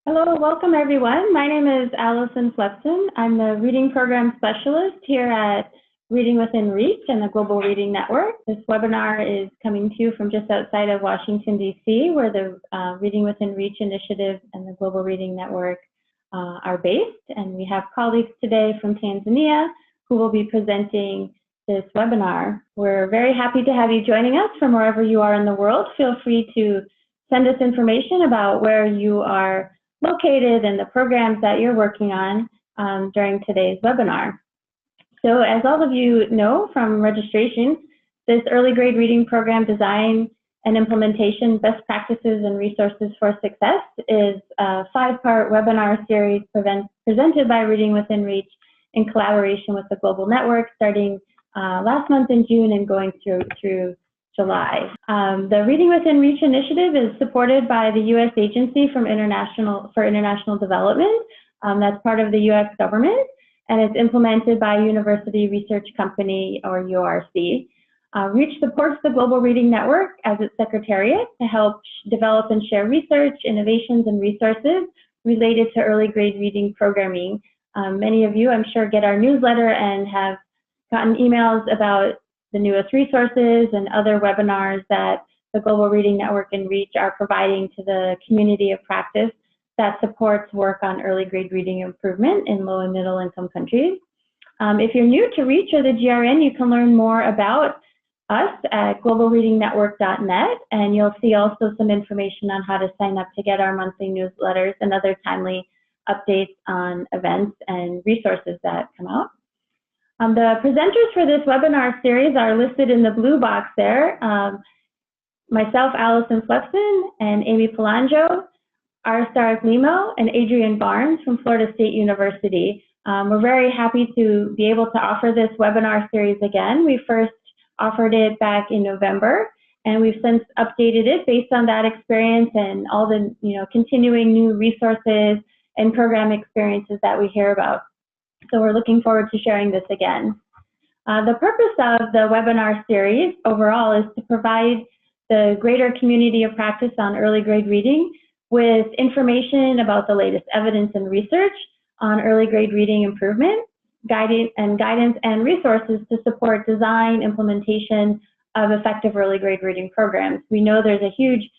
Hello, welcome everyone. My name is Allison Flexen. I'm the Reading Program Specialist here at Reading Within Reach and the Global Reading Network. This webinar is coming to you from just outside of Washington, D.C., where the Reading Within Reach initiative and the Global Reading Network are based. And we have colleagues today from Tanzania who will be presenting this webinar. We're very happy to have you joining us from wherever you are in the world. Feel free to send us information about where you are located and the programs that you're working on during today's webinar. So as all of you know from registration, this early grade reading program design and implementation best practices and resources for success is a 5-part webinar series presented by Reading Within Reach in collaboration with the Global Network starting last month in June and going through July. The Reading Within Reach initiative is supported by the U.S. Agency for International Development. That's part of the U.S. government, and it's implemented by University Research Company, or URC. Reach supports the Global Reading Network as its secretariat to help develop and share research, innovations, and resources related to early grade reading programming. Many of you, I'm sure, get our newsletter and have gotten emails about the newest resources and other webinars that the Global Reading Network and Reach are providing to the community of practice that supports work on early grade reading improvement in low and middle income countries. If you're new to Reach or the GRN, you can learn more about us at globalreadingnetwork.net, and you'll see also some information on how to sign up to get our monthly newsletters and other timely updates on events and resources that come out. The presenters for this webinar series are listed in the blue box there. Myself, Allison Flexen, and Amy Palanjo, Aristarch Limo, and Adrian Barnes from Florida State University. We're very happy to be able to offer this webinar series again. We first offered it back in November, and we've since updated it based on that experience and all the continuing new resources and program experiences that we hear about. So we're looking forward to sharing this again. The purpose of the webinar series overall is to provide the greater community of practice on early grade reading with information about the latest evidence and research on early grade reading improvement, guidance and resources to support design, implementation of effective early grade reading programs. We know there's a huge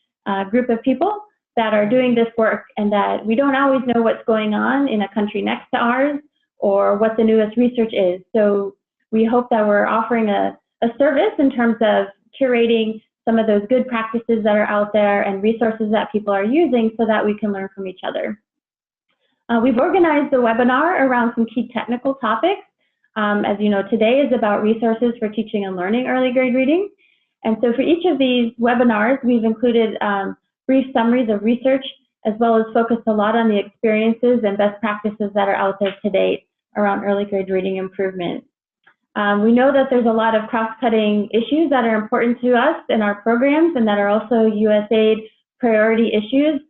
group of people that are doing this work and that we don't always know what's going on in a country next to ours or what the newest research is. So we hope that we're offering a service in terms of curating some of those good practices that are out there and resources that people are using so that we can learn from each other. We've organized the webinar around some key technical topics. As you know, today is about resources for teaching and learning early grade reading. And so for each of these webinars, we've included brief summaries of research as well as focused a lot on the experiences and best practices that are out there to date around early grade reading improvement. We know that there's a lot of cross-cutting issues that are important to us in our programs and that are also USAID priority issues.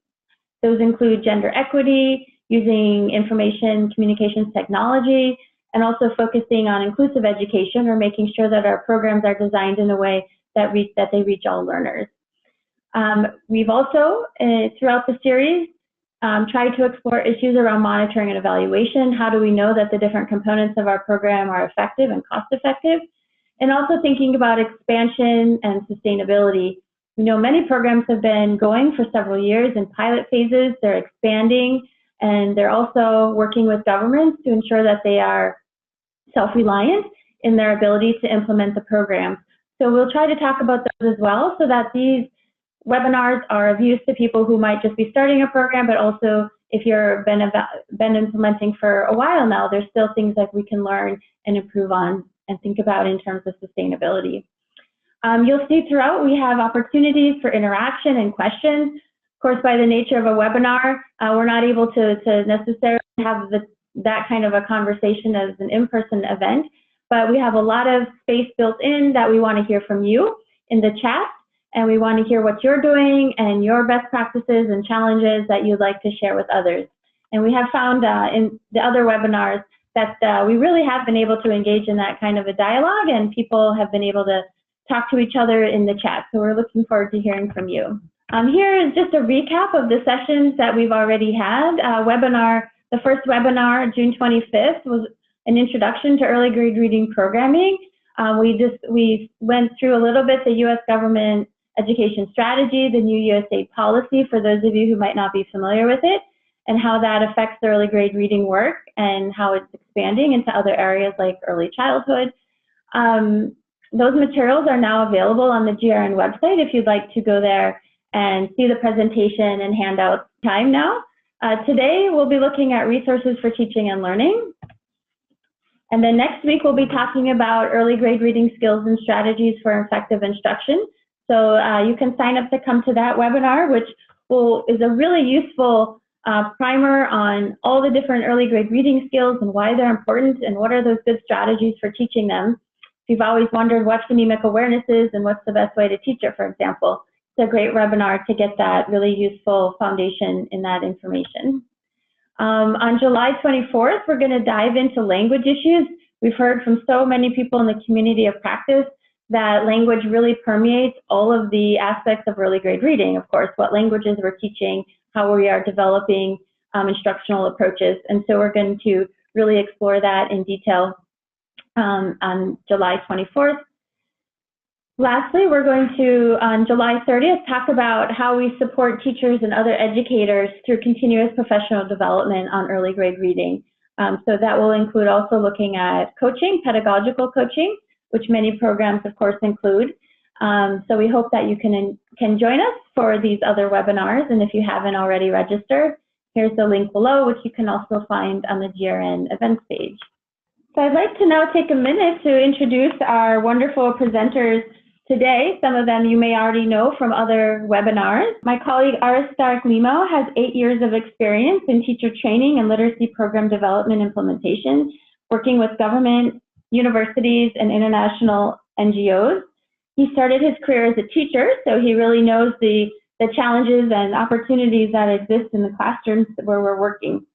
Those include gender equity, using information communications technology, and also focusing on inclusive education or making sure that our programs are designed in a way that they reach all learners. We've also, throughout the series, tried to explore issues around monitoring and evaluation. How do we know that the different components of our program are effective and cost effective? And also thinking about expansion and sustainability. We know many programs have been going for several years in pilot phases. They're expanding, and they're also working with governments to ensure that they are self-reliant in their ability to implement the program. So we'll try to talk about those as well so that these webinars are of use to people who might just be starting a program, but also if you've been implementing for a while now, there's still things that we can learn and improve on and think about in terms of sustainability. You'll see throughout we have opportunities for interaction and questions. Of course, by the nature of a webinar, we're not able to necessarily have that kind of a conversation as an in-person event, but we have a lot of space built in that we want to hear from you in the chat. And we want to hear what you're doing and your best practices and challenges that you'd like to share with others. And we have found in the other webinars that we really have been able to engage in that kind of a dialogue, and people have been able to talk to each other in the chat. So we're looking forward to hearing from you. Here is just a recap of the sessions that we've already had. The first webinar, June 25th, was an introduction to early grade reading programming. We went through a little bit the U.S. government education strategy, the new USAID policy, for those of you who might not be familiar with it, and how that affects the early grade reading work and how it's expanding into other areas like early childhood. Those materials are now available on the GRN website if you'd like to go there and see the presentation and handouts time now. Today, we'll be looking at resources for teaching and learning. And then next week, we'll be talking about early grade reading skills and strategies for effective instruction. So you can sign up to come to that webinar, which is a really useful primer on all the different early grade reading skills and why they're important and what are those good strategies for teaching them. If you've always wondered what phonemic awareness is and what's the best way to teach it, for example, it's a great webinar to get that really useful foundation in that information. On July 24th, we're going to dive into language issues. We've heard from so many people in the community of practice that language really permeates all of the aspects of early grade reading, of course, what languages we're teaching, how we are developing instructional approaches. And so we're going to really explore that in detail on July 24th. Lastly, we're going to, on July 30th, talk about how we support teachers and other educators through continuous professional development on early grade reading. So that will include also looking at coaching, pedagogical coaching, which many programs, of course, include. So we hope that you can join us for these other webinars. And if you haven't already registered, here's the link below, which you can also find on the GRN events page. So I'd like to now take a minute to introduce our wonderful presenters today. Some of them you may already know from other webinars. My colleague Aristark Limo has 8 years of experience in teacher training and literacy program development implementation, working with government, universities, and international NGOs. He started his career as a teacher, so he really knows the challenges and opportunities that exist in the classrooms where we're working.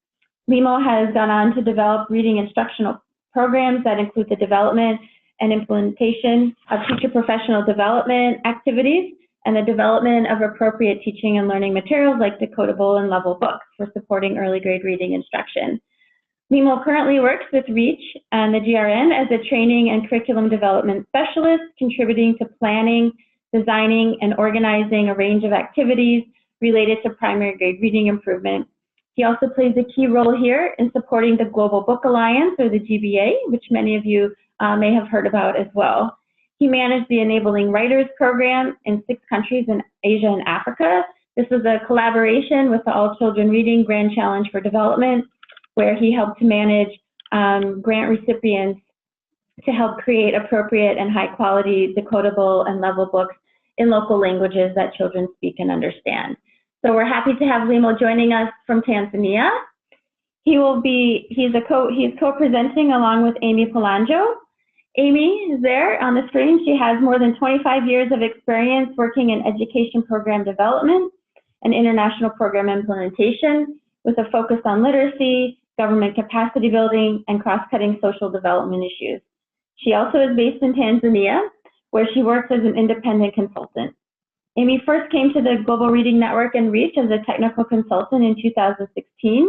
Limo has gone on to develop reading instructional programs that include the development and implementation of teacher professional development activities and the development of appropriate teaching and learning materials like decodable and level books for supporting early grade reading instruction. Limo currently works with REACH and the GRN as a training and curriculum development specialist, contributing to planning, designing, and organizing a range of activities related to primary grade reading improvement. He also plays a key role here in supporting the Global Book Alliance, or the GBA, which many of you may have heard about as well. He managed the Enabling Writers program in 6 countries in Asia and Africa. This was a collaboration with the All Children Reading Grand Challenge for Development, where he helped to manage grant recipients to help create appropriate and high quality decodable and level books in local languages that children speak and understand. So we're happy to have Limo joining us from Tanzania. He's co-presenting along with Amy Palanjo. Amy is there on the screen. She has more than 25 years of experience working in education program development and international program implementation with a focus on literacy, government capacity building, and cross-cutting social development issues. She also is based in Tanzania, where she works as an independent consultant. Amy first came to the Global Reading Network and REACH as a technical consultant in 2016,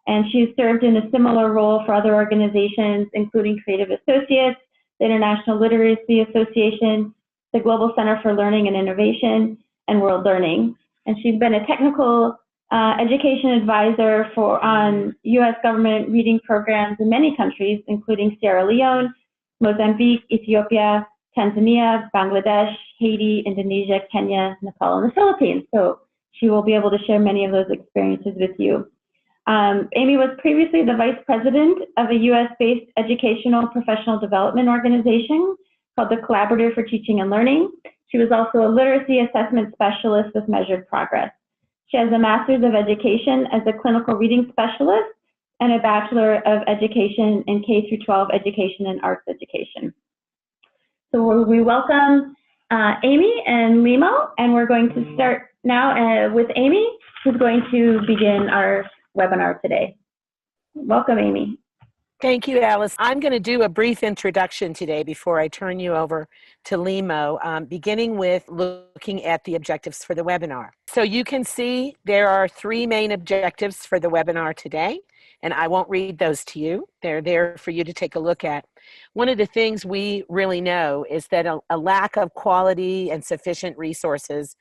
and she's served in a similar role for other organizations, including Creative Associates, the International Literacy Association, the Global Center for Learning and Innovation, and World Learning. And she's been a technical education advisor on U.S. government reading programs in many countries, including Sierra Leone, Mozambique, Ethiopia, Tanzania, Bangladesh, Haiti, Indonesia, Kenya, Nepal, and the Philippines. So she will be able to share many of those experiences with you. Amy was previously the vice president of a US-based educational professional development organization called the Collaborative for Teaching and Learning. She was also a literacy assessment specialist with Measured Progress. She has a Master's of Education as a clinical reading specialist and a Bachelor of Education in K-12 Education and Arts Education. So we welcome Amy and Limo, and we're going to start now with Amy, who's going to begin our webinar today. Welcome, Amy. Thank you, Alice. I'm going to do a brief introduction today before I turn you over to Limo, beginning with looking at the objectives for the webinar. So you can see there are 3 main objectives for the webinar today, and I won't read those to you. They're there for you to take a look at. One of the things we really know is that a lack of quality and sufficient resources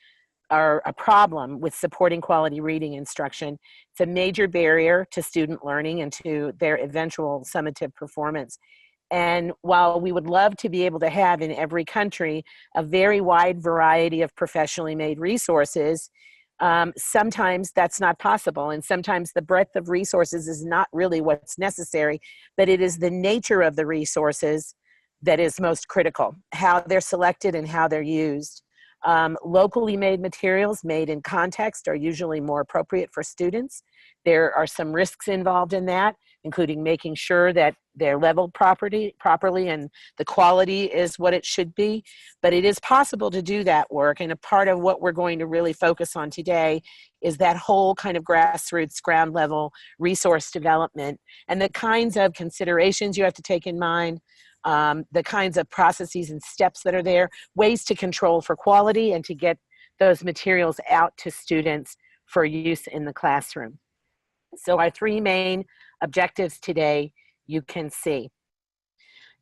are a problem with supporting quality reading instruction. It's a major barrier to student learning and to their eventual summative performance. And while we would love to be able to have in every country a very wide variety of professionally made resources, sometimes that's not possible. And sometimes the breadth of resources is not really what's necessary, but it is the nature of the resources that is most critical, how they're selected and how they're used. Locally made materials made in context are usually more appropriate for students. There are some risks involved in that, including making sure that they're leveled properly and the quality is what it should be. But it is possible to do that work, and a part of what we're going to really focus on today is that whole kind of grassroots, ground level resource development and the kinds of considerations you have to take in mind, the kinds of processes and steps that are there, ways to control for quality and to get those materials out to students for use in the classroom. So our 3 main objectives today you can see.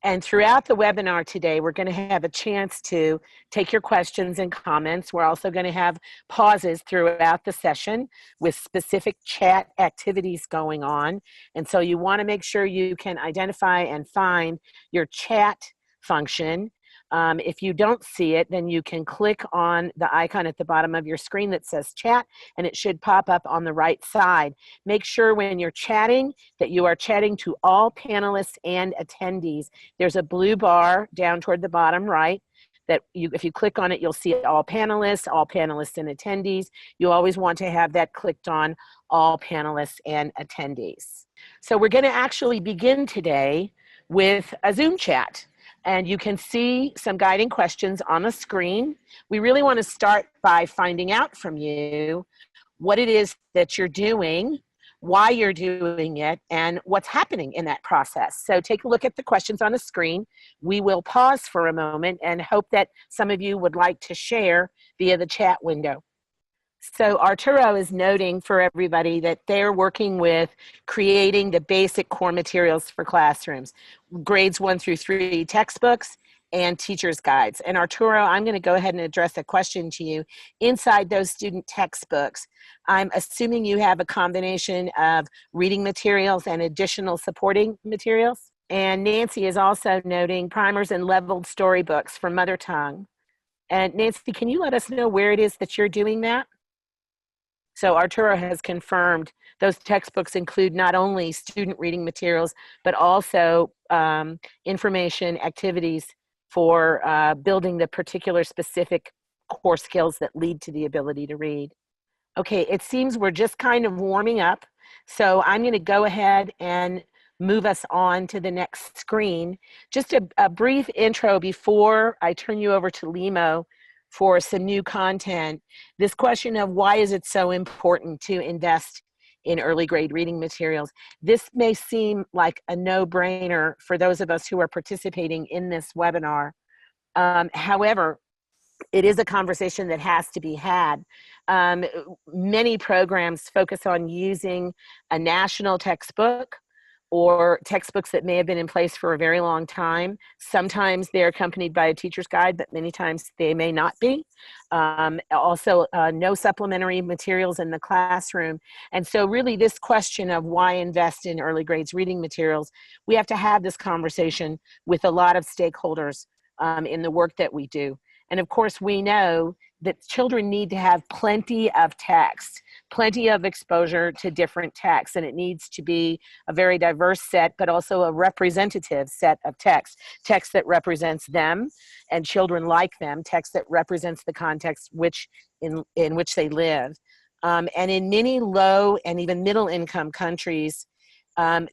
And throughout the webinar today, we're going to have a chance to take your questions and comments. We're also going to have pauses throughout the session with specific chat activities going on. And so you want to make sure you can identify and find your chat function. If you don't see it, then you can click on the icon at the bottom of your screen that says chat, and it should pop up on the right side. Make sure when you're chatting that you are chatting to all panelists and attendees. There's a blue bar down toward the bottom right that if you click on it, you'll see all panelists and attendees. You always want to have that clicked on all panelists and attendees. So we're going to actually begin today with a Zoom chat. And you can see some guiding questions on the screen. We really want to start by finding out from you what it is that you're doing, why you're doing it, and what's happening in that process. So take a look at the questions on the screen. We will pause for a moment and hope that some of you would like to share via the chat window. So Arturo is noting for everybody that they're working with creating the basic core materials for classrooms, grades 1 through 3 textbooks and teacher's guides. And Arturo, I'm going to go ahead and address a question to you. Inside those student textbooks, I'm assuming you have a combination of reading materials and additional supporting materials. And Nancy is also noting primers and leveled storybooks for mother tongue. And Nancy, can you let us know where it is that you're doing that? So Arturo has confirmed those textbooks include not only student reading materials, but also information activities for building the particular specific core skills that lead to the ability to read. Okay, it seems we're just kind of warming up. So I'm going to go ahead and move us on to the next screen. Just a brief intro before I turn you over to Limo for some new content. This question of why is it so important to invest in early grade reading materials? This may seem like a no-brainer for those of us who are participating in this webinar. However, it is a conversation that has to be had. Many programs focus on using a national textbook or textbooks that may have been in place for a very long time. Sometimes they're accompanied by a teacher's guide, but many times they may not be. Also, no supplementary materials in the classroom. And so really this question of why invest in early grades reading materials, we have to have this conversation with a lot of stakeholders in the work that we do. And of course, we know that children need to have plenty of text, plenty of exposure to different texts, and it needs to be a very diverse set, but also a representative set of text that represents them and children like them, text that represents the context in which they live. And in many low and even middle income countries,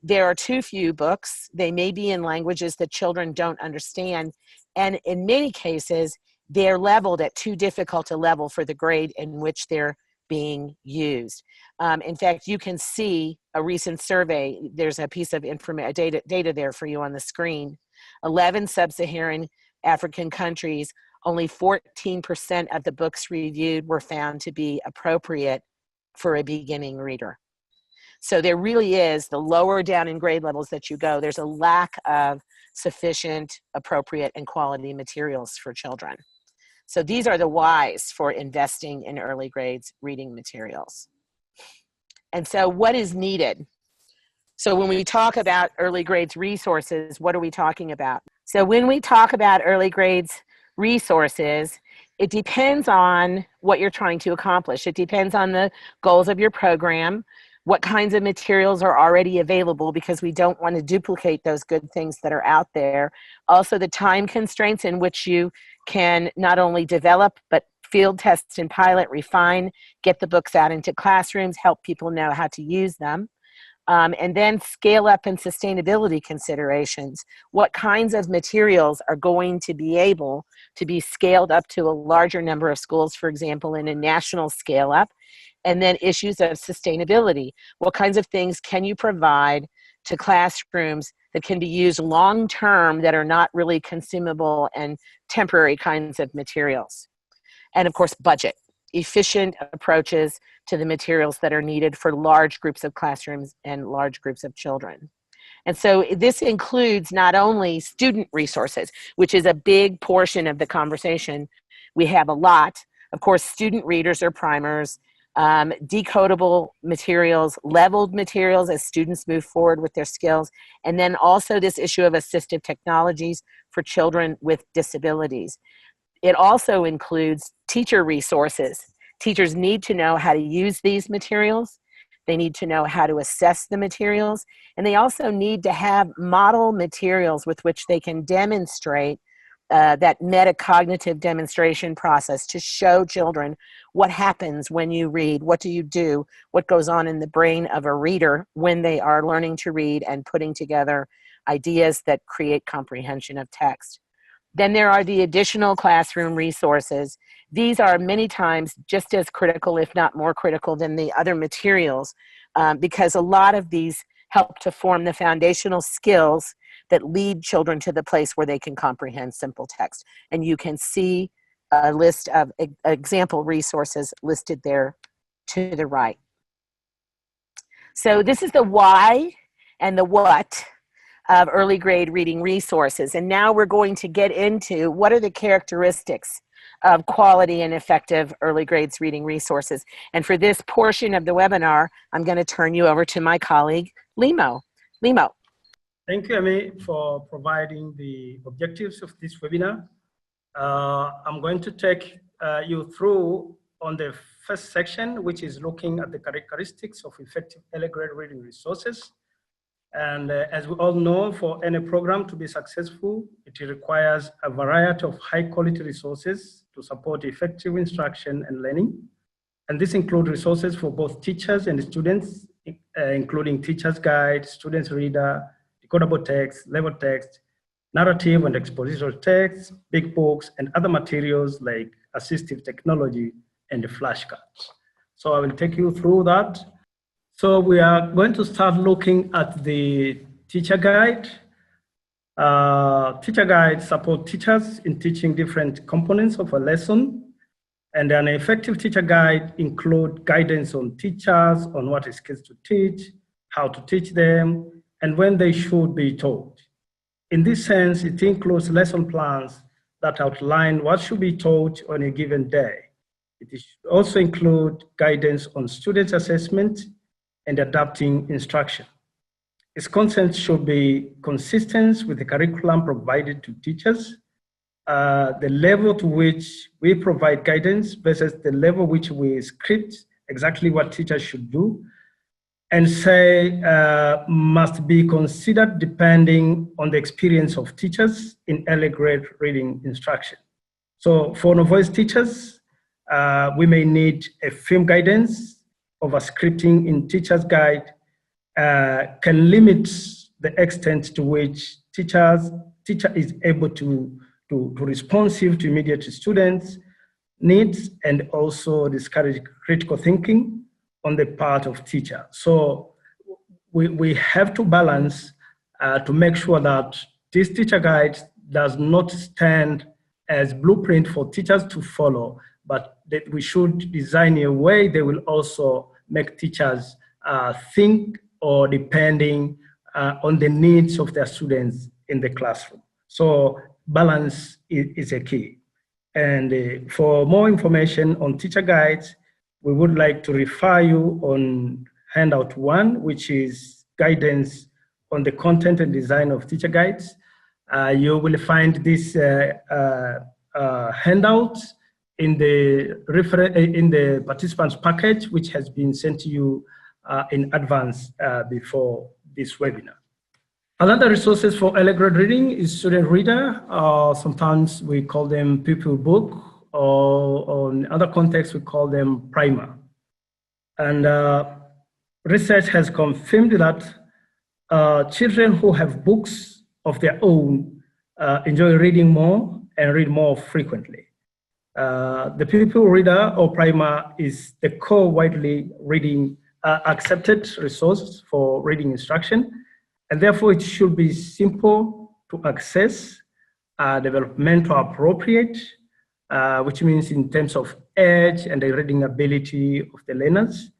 there are too few books. They may be in languages that children don't understand. And in many cases, they're leveled at too difficult a level for the grade in which they're being used. In fact, you can see a recent survey. There's a piece of data there for you on the screen. 11 sub-Saharan African countries, only 14% of the books reviewed were found to be appropriate for a beginning reader. So there really is, the lower down in grade levels that you go, there's a lack of sufficient, appropriate, and quality materials for children. So these are the whys for investing in early grades reading materials. And so what is needed? So when we talk about early grades resources, what are we talking about? So when we talk about early grades resources, it depends on what you're trying to accomplish. It depends on the goals of your program, what kinds of materials are already available, because we don't want to duplicate those good things that are out there. Also, the time constraints in which you can not only develop, but field test and pilot, refine, get the books out into classrooms, help people know how to use them. And then scale up and sustainability considerations. What kinds of materials are going to be able to be scaled up to a larger number of schools, for example, in a national scale up? And then issues of sustainability. What kinds of things can you provide to classrooms that can be used long-term that are not really consumable and temporary kinds of materials? And of course, budget. Efficient approaches to the materials that are needed for large groups of classrooms and large groups of children. And so this includes not only student resources, which is a big portion of the conversation. We have a lot. Of course, student readers or primers, decodable materials, leveled materials as students move forward with their skills, and then also this issue of assistive technologies for children with disabilities. It also includes teacher resources. Teachers need to know how to use these materials. They need to know how to assess the materials. And they also need to have model materials with which they can demonstrate that metacognitive demonstration process to show children what happens when you read, what do you do, what goes on in the brain of a reader when they are learning to read and putting together ideas that create comprehension of text. Then there are the additional classroom resources. These are many times just as critical, if not more critical, than the other materials, because a lot of these help to form the foundational skills that lead children to the place where they can comprehend simple text. And you can see a list of example resources listed there to the right. So this is the why and the what of early grade reading resources. And now we're going to get into what are the characteristics of quality and effective early grades reading resources. And for this portion of the webinar, I'm going to turn you over to my colleague, Limo. Limo. Thank you, Amy, for providing the objectives of this webinar. I'm going to take you through on the first section, which is looking at the characteristics of effective early grade reading resources. And as we all know, for any program to be successful, it requires a variety of high quality resources to support effective instruction and learning. And this includes resources for both teachers and students, including teacher's guide, student's reader, decodable text, level text, narrative and expositional text, big books, and other materials like assistive technology and the flashcards. So I will take you through that. So we are going to start looking at the teacher guide. Teacher guides support teachers in teaching different components of a lesson. And an effective teacher guide include guidance on teachers, on what skills to teach, how to teach them, and when they should be taught. In this sense, it includes lesson plans that outline what should be taught on a given day. It should also include guidance on student assessment and adapting instruction. Its content should be consistent with the curriculum provided to teachers, the level to which we provide guidance versus the level which we script exactly what teachers should do, and say must be considered depending on the experience of teachers in early grade reading instruction. So for novice teachers, we may need a film guidance. Over scripting in teacher's guide can limit the extent to which teacher is able to responsive to immediate students' needs and also discourage critical thinking on the part of teacher. So we have to balance to make sure that this teacher guide does not stand as blueprint for teachers to follow, but that we should design a way they will also make teachers think, or depending on the needs of their students in the classroom. So balance is a key. And for more information on teacher guides, we would like to refer you on handout 1, which is guidance on the content and design of teacher guides. You will find this handout in the participants package, which has been sent to you in advance before this webinar. Another resources for early grade reading is student reader. Sometimes we call them pupil book, or in other contexts we call them primer. And research has confirmed that children who have books of their own enjoy reading more and read more frequently. The pupil reader or primer is the core widely accepted resource for reading instruction, and therefore it should be simple to access, developmental appropriate, which means in terms of age and the reading ability of the learners.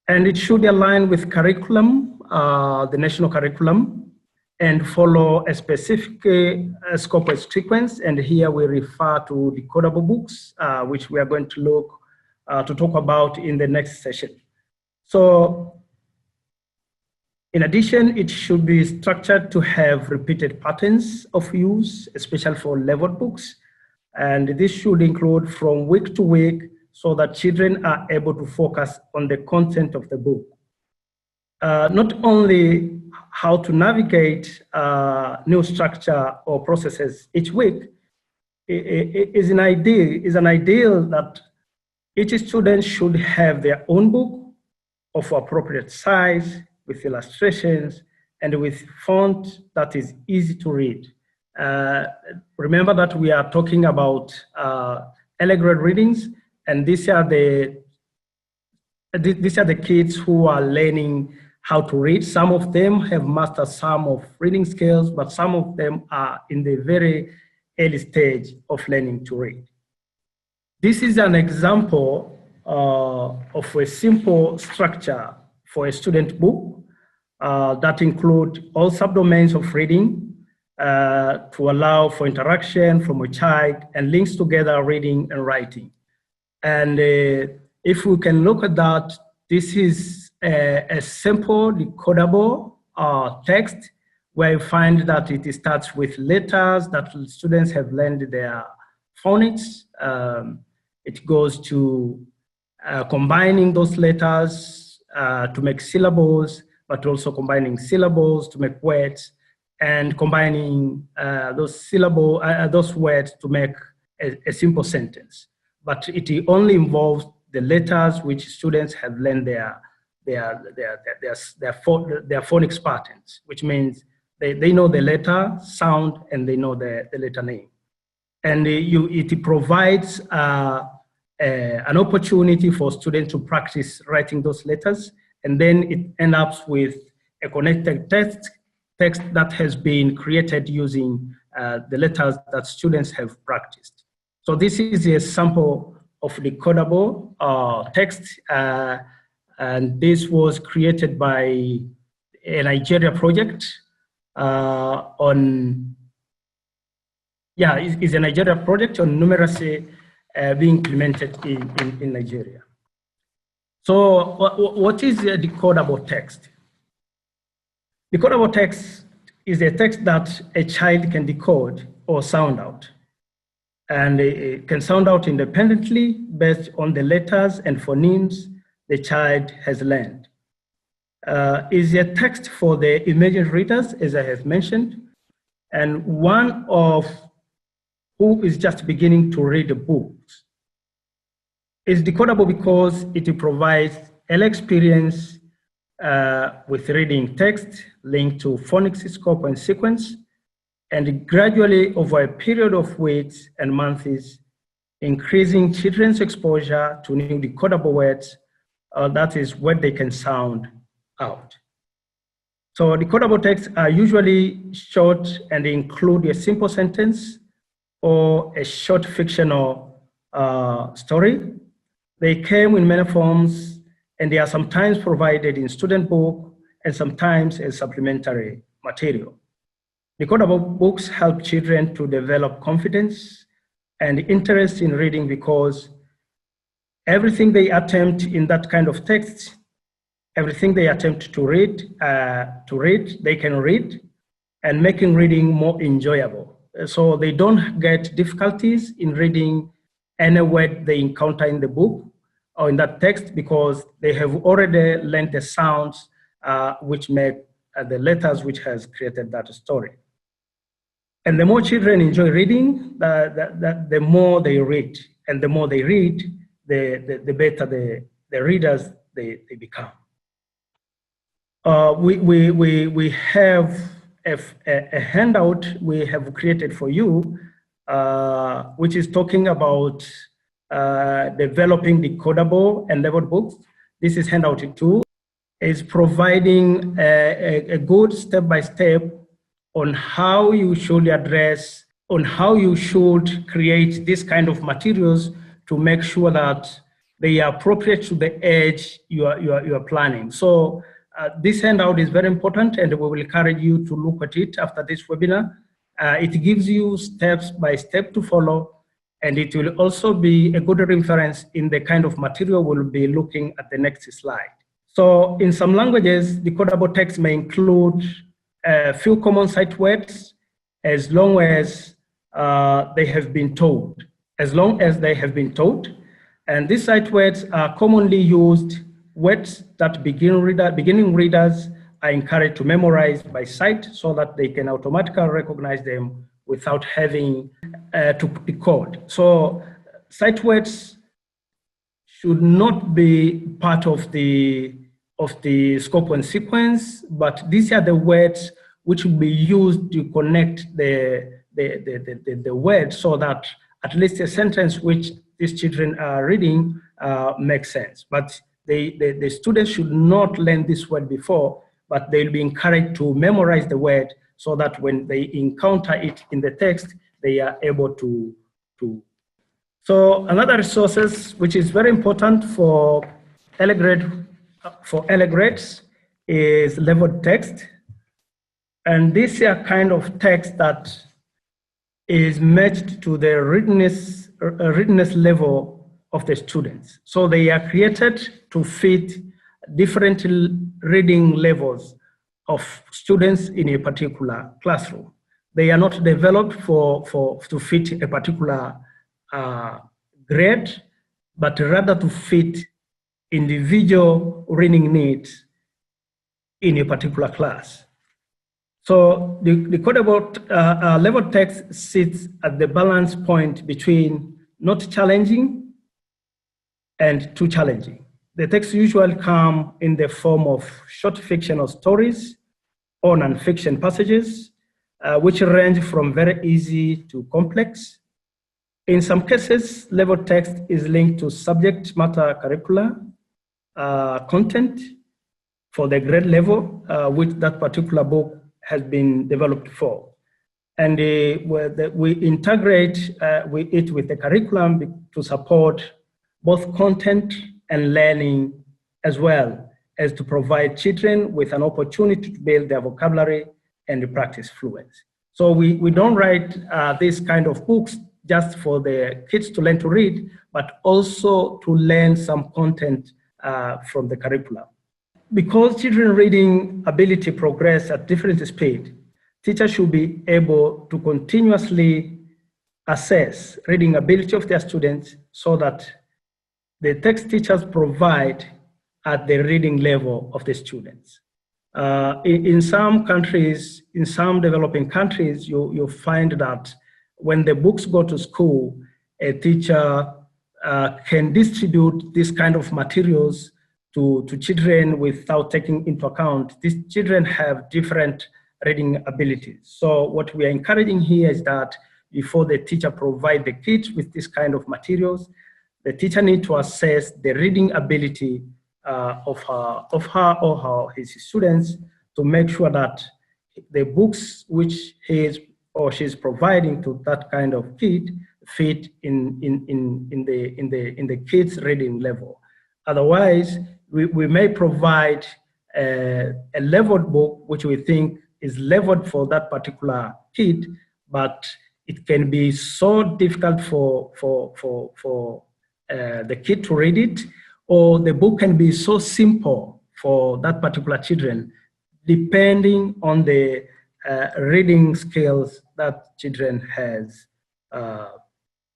And it should align with curriculum, the national curriculum, and follow a specific scope and sequence. And here we refer to decodable books, which we are going to look to talk about in the next session. So, in addition, it should be structured to have repeated patterns of use, especially for leveled books. And this should include from week to week, so that children are able to focus on the content of the book. Not only how to navigate new structure or processes each week, is an ideal that each student should have their own book of appropriate size, with illustrations, and with font that is easy to read. Remember that we are talking about early grade readings, and these are the kids who are learning how to read. Some of them have mastered some of reading skills, but some of them are in the very early stage of learning to read. This is an example of a simple structure for a student book that include all subdomains of reading to allow for interaction from a child and links together reading and writing. And if we can look at that, this is a simple decodable text where you find that it starts with letters that students have learned their phonics. It goes to combining those letters to make syllables, but also combining syllables to make words, and combining those words to make a simple sentence. But it only involves the letters which students have learned their phonics patterns, which means they know the letter sound and they know the letter name. And it provides an opportunity for students to practice writing those letters, and then it ends up with a connected text that has been created using the letters that students have practiced. So this is a sample of decodable text, and this was created by a Nigeria project it's a Nigeria project on numeracy being implemented in Nigeria. So what is a decodable text? Decodable text is a text that a child can decode or sound out. And it can sound out independently based on the letters and phonemes the child has learned. Is a text for the emerging readers, as I have mentioned, and one of who is just beginning to read the books. It's decodable because it provides an experience with reading text linked to phonics scope and sequence, and gradually over a period of weeks and months, increasing children's exposure to new decodable words, that is what they can sound out. So decodable texts are usually short and they include a simple sentence or a short fictional story. They came in many forms and they are sometimes provided in student book and sometimes as supplementary material. Decodable books help children to develop confidence and interest in reading because everything they attempt in that kind of text, everything they attempt to read, they can read, and making reading more enjoyable. So they don't get difficulties in reading any word they encounter in the book or in that text because they have already learned the sounds which make the letters which has created that story. And the more children enjoy reading, the more they read. And the more they read, the better the readers they become. We have a handout we have created for you, which is talking about developing decodable and leveled books. This is handout 2. It's providing a good step-by-step on how you should address, on how you should create this kind of materials to make sure that they are appropriate to the age you are planning. So this handout is very important and we will encourage you to look at it after this webinar. It gives you steps by step to follow, and it will also be a good reference in the kind of material we'll be looking at the next slide. So in some languages, decodable text may include a few common sight words as long as they have been taught. And these sight words are commonly used words that beginning readers are encouraged to memorize by sight so that they can automatically recognize them without having to decode. So sight words should not be part of the scope and sequence, but these are the words which will be used to connect the words so that at least a sentence which these children are reading makes sense. But the students should not learn this word before, but they'll be encouraged to memorize the word so that when they encounter it in the text, they are able to. So another resources which is very important for early grades is leveled text. And this is a kind of text that is matched to the readiness level of the students. So they are created to fit different reading levels of students in a particular classroom. They are not developed to fit a particular grade, but rather to fit individual reading needs in a particular class. So the decodable level text sits at the balance point between not challenging and too challenging. The text usually come in the form of short fictional stories or non-fiction passages, which range from very easy to complex. In some cases, level text is linked to subject matter curricula content for the grade level, which that particular book has been developed for. And we integrate it with the curriculum to support both content and learning, as well as to provide children with an opportunity to build their vocabulary and practice fluency. So we don't write this kind of books just for the kids to learn to read, but also to learn some content from the curriculum. Because children reading ability progress at different speed, teachers should be able to continuously assess reading ability of their students so that the text teachers provide at the reading level of the students. In some countries, in some developing countries, you find that when the books go to school, a teacher can distribute this kind of materials to children without taking into account these children have different reading abilities. So what we are encouraging here is that before the teacher provide the kids with this kind of materials, the teacher needs to assess the reading ability of his students to make sure that the books which he is or she is providing to that kind of kid fit in the kid's reading level. Otherwise, we may provide a leveled book which we think is leveled for that particular kid, but it can be so difficult for the kid to read it, or the book can be so simple for that particular children, depending on the reading skills that children has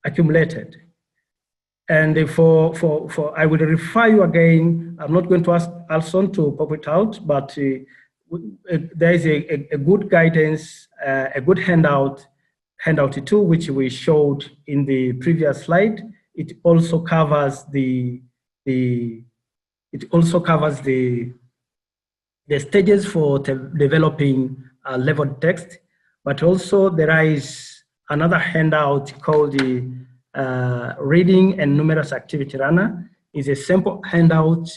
accumulated. And I will refer you again. I'm not going to ask Alson to pop it out, but there is a good guidance, a good handout 2, which we showed in the previous slide. It also covers the stages for developing leveled text, but also there is another handout called the Reading and Numerous Activity Runner. Is a simple handout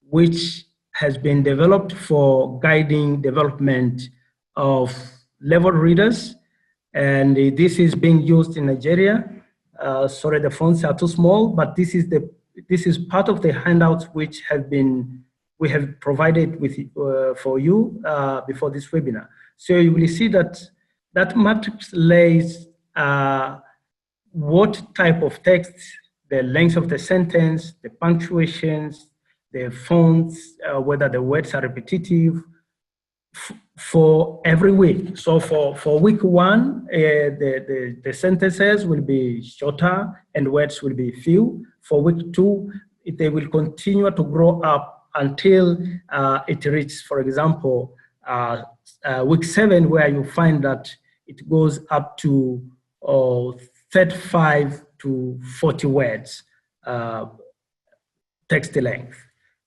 which has been developed for guiding development of level readers, and this is being used in Nigeria. Sorry, the fonts are too small, but this is part of the handouts which we have provided with for you before this webinar. So you will see that matrix lays what type of text, the length of the sentence, the punctuations, the fonts, whether the words are repetitive, for every week. So for week 1, the sentences will be shorter and words will be few. For week 2, they will continue to grow up until it reaches, for example, week 7, where you find that it goes up to 35 to 40 words text length.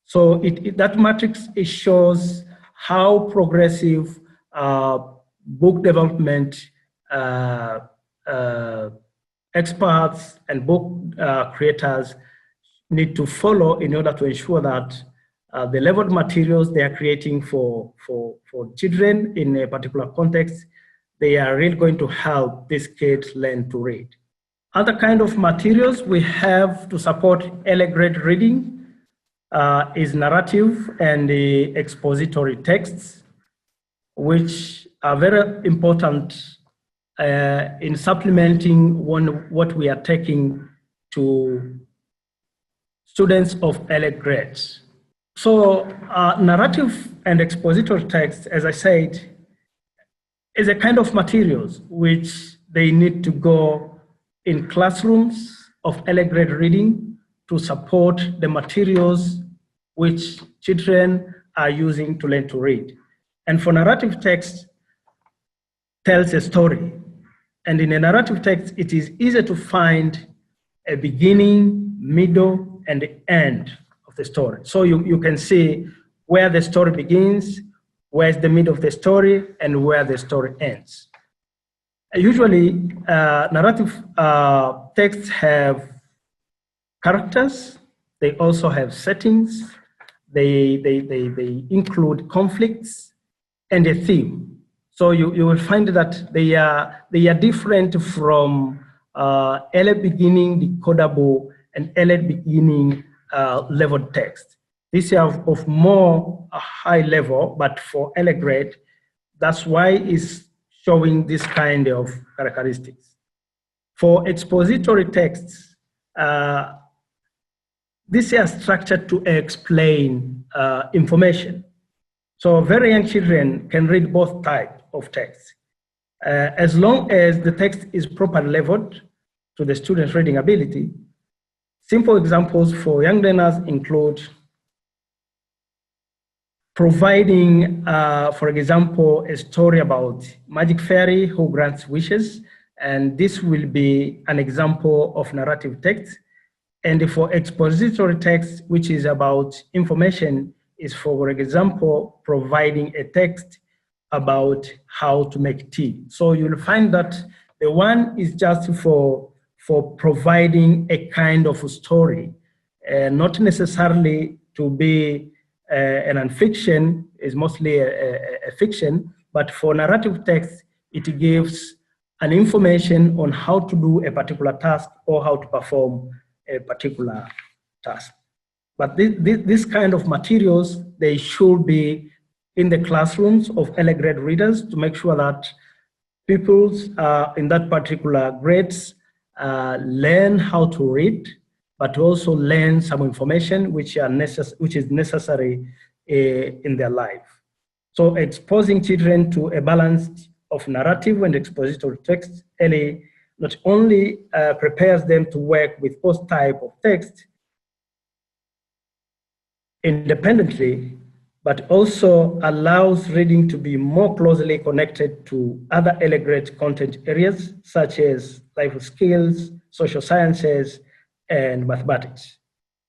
So that matrix, it shows how progressive book development experts and book creators need to follow in order to ensure that the leveled materials they are creating for children in a particular context, they are really going to help these kids learn to read. Other kind of materials we have to support early grade reading is narrative and the expository texts, which are very important in supplementing what we are taking to students of early grades. So narrative and expository text, as I said, is a kind of materials which they need to go in classrooms of early grade reading to support the materials which children are using to learn to read. And for narrative text, tells a story. And in a narrative text, it is easy to find a beginning, middle, and the end of the story. So you can see where the story begins, where's the middle of the story, and where the story ends. Usually, narrative texts have characters. They also have settings. They include conflicts and a theme. So you will find that they are different from early beginning decodable and early beginning leveled text. These are of more high level, but for early grade, that's why it's showing this kind of characteristics. For expository texts, these are structured to explain information. So very young children can read both types of text. As long as the text is properly leveled to the student's reading ability. Simple examples for young learners include providing, for example, a story about magic fairy who grants wishes, and this will be an example of narrative text. And for expository text, which is about information, is for example, providing a text about how to make tea. So you'll find that the one is just for providing a kind of a story, not necessarily to be and nonfiction is mostly a fiction, but for narrative text, it gives an information on how to do a particular task or how to perform a particular task. But this kind of materials, they should be in the classrooms of early grade readers to make sure that pupils in that particular grades learn how to read, but also learn some information which is necessary in their life. So exposing children to a balance of narrative and expository text early not only prepares them to work with both types of text independently, but also allows reading to be more closely connected to other early grade content areas such as life skills, social sciences, and mathematics.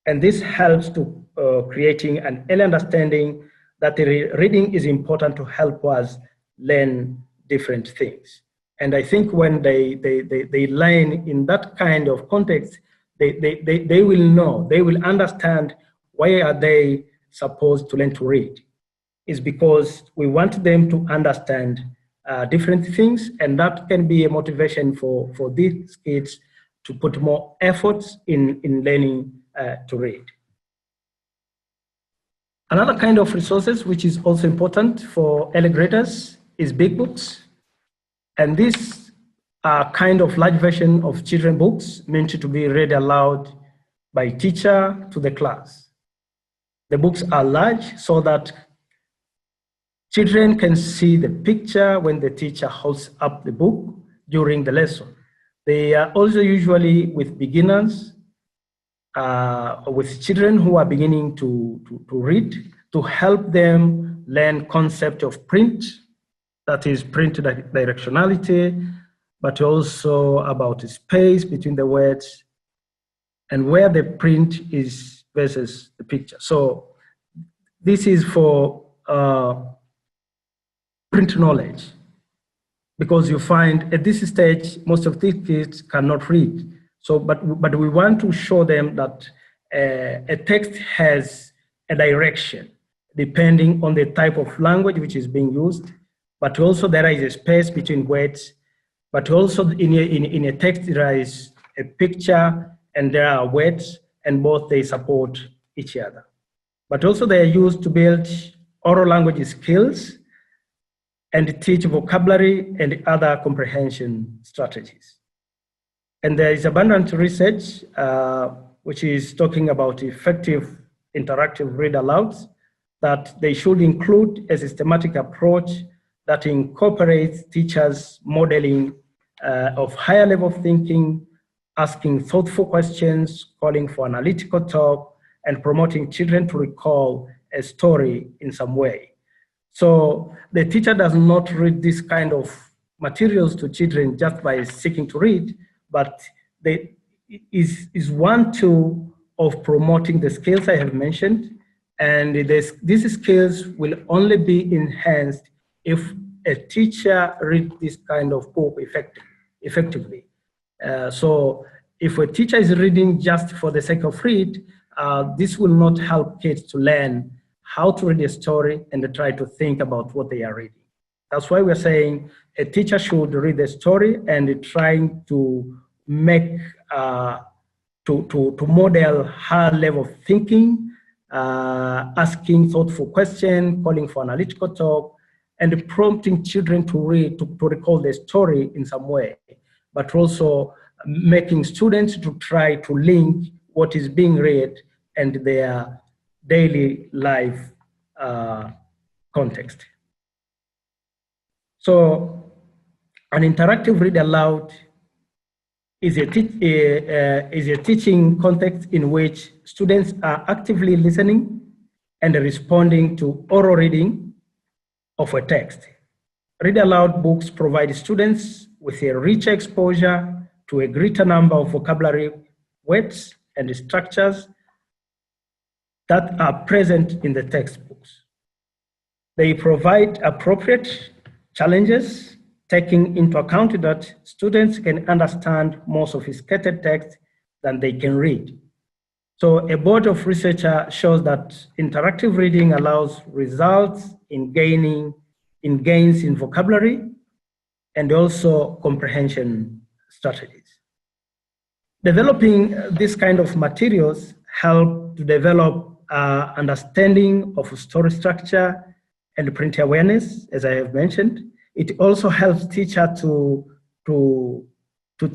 And this helps to creating an early understanding that reading is important to help us learn different things. And I think when they learn in that kind of context, they will know, they will understand why are they supposed to learn to read. Is because we want them to understand different things, and that can be a motivation for these kids to put more efforts in learning to read. Another kind of resources which is also important for early graders is big books. And these are kind of large version of children books meant to be read aloud by teacher to the class. The books are large so that children can see the picture when the teacher holds up the book during the lesson. They are also usually with beginners, with children who are beginning to read, to help them learn concept of print, that is print directionality, but also about the space between the words and where the print is versus the picture. So this is for print knowledge, because you find at this stage, most of these kids cannot read. So, but we want to show them that a text has a direction depending on the type of language which is being used, but also there is a space between words, but also in a text there is a picture and there are words, and both they support each other. But also they are used to build oral language skills and teach vocabulary and other comprehension strategies. And there is abundant research which is talking about effective interactive read alouds, that they should include a systematic approach that incorporates teachers' modeling of higher level thinking, asking thoughtful questions, calling for analytical talk, and promoting children to recall a story in some way. So the teacher does not read this kind of materials to children just by seeking to read, but is one tool of promoting the skills I have mentioned. And these skills will only be enhanced if a teacher reads this kind of book effectively. So if a teacher is reading just for the sake of read, this will not help kids to learn how to read a story and to try to think about what they are reading. That's why we're saying a teacher should read the story and trying to make, to model high level of thinking, asking thoughtful questions, calling for analytical talk, and prompting children to read, to recall the story in some way, but also making students to try to link what is being read and their daily life context. So an interactive read aloud is a teaching context in which students are actively listening and responding to oral reading of a text. Read aloud books provide students with a richer exposure to a greater number of vocabulary words and structures that are present in the textbooks. They provide appropriate challenges, taking into account that students can understand more sophisticated text than they can read. So a body of research shows that interactive reading allows results in gains in vocabulary and also comprehension strategies. Developing this kind of materials help to develop understanding of story structure and print awareness, as I have mentioned. It also helps teachers to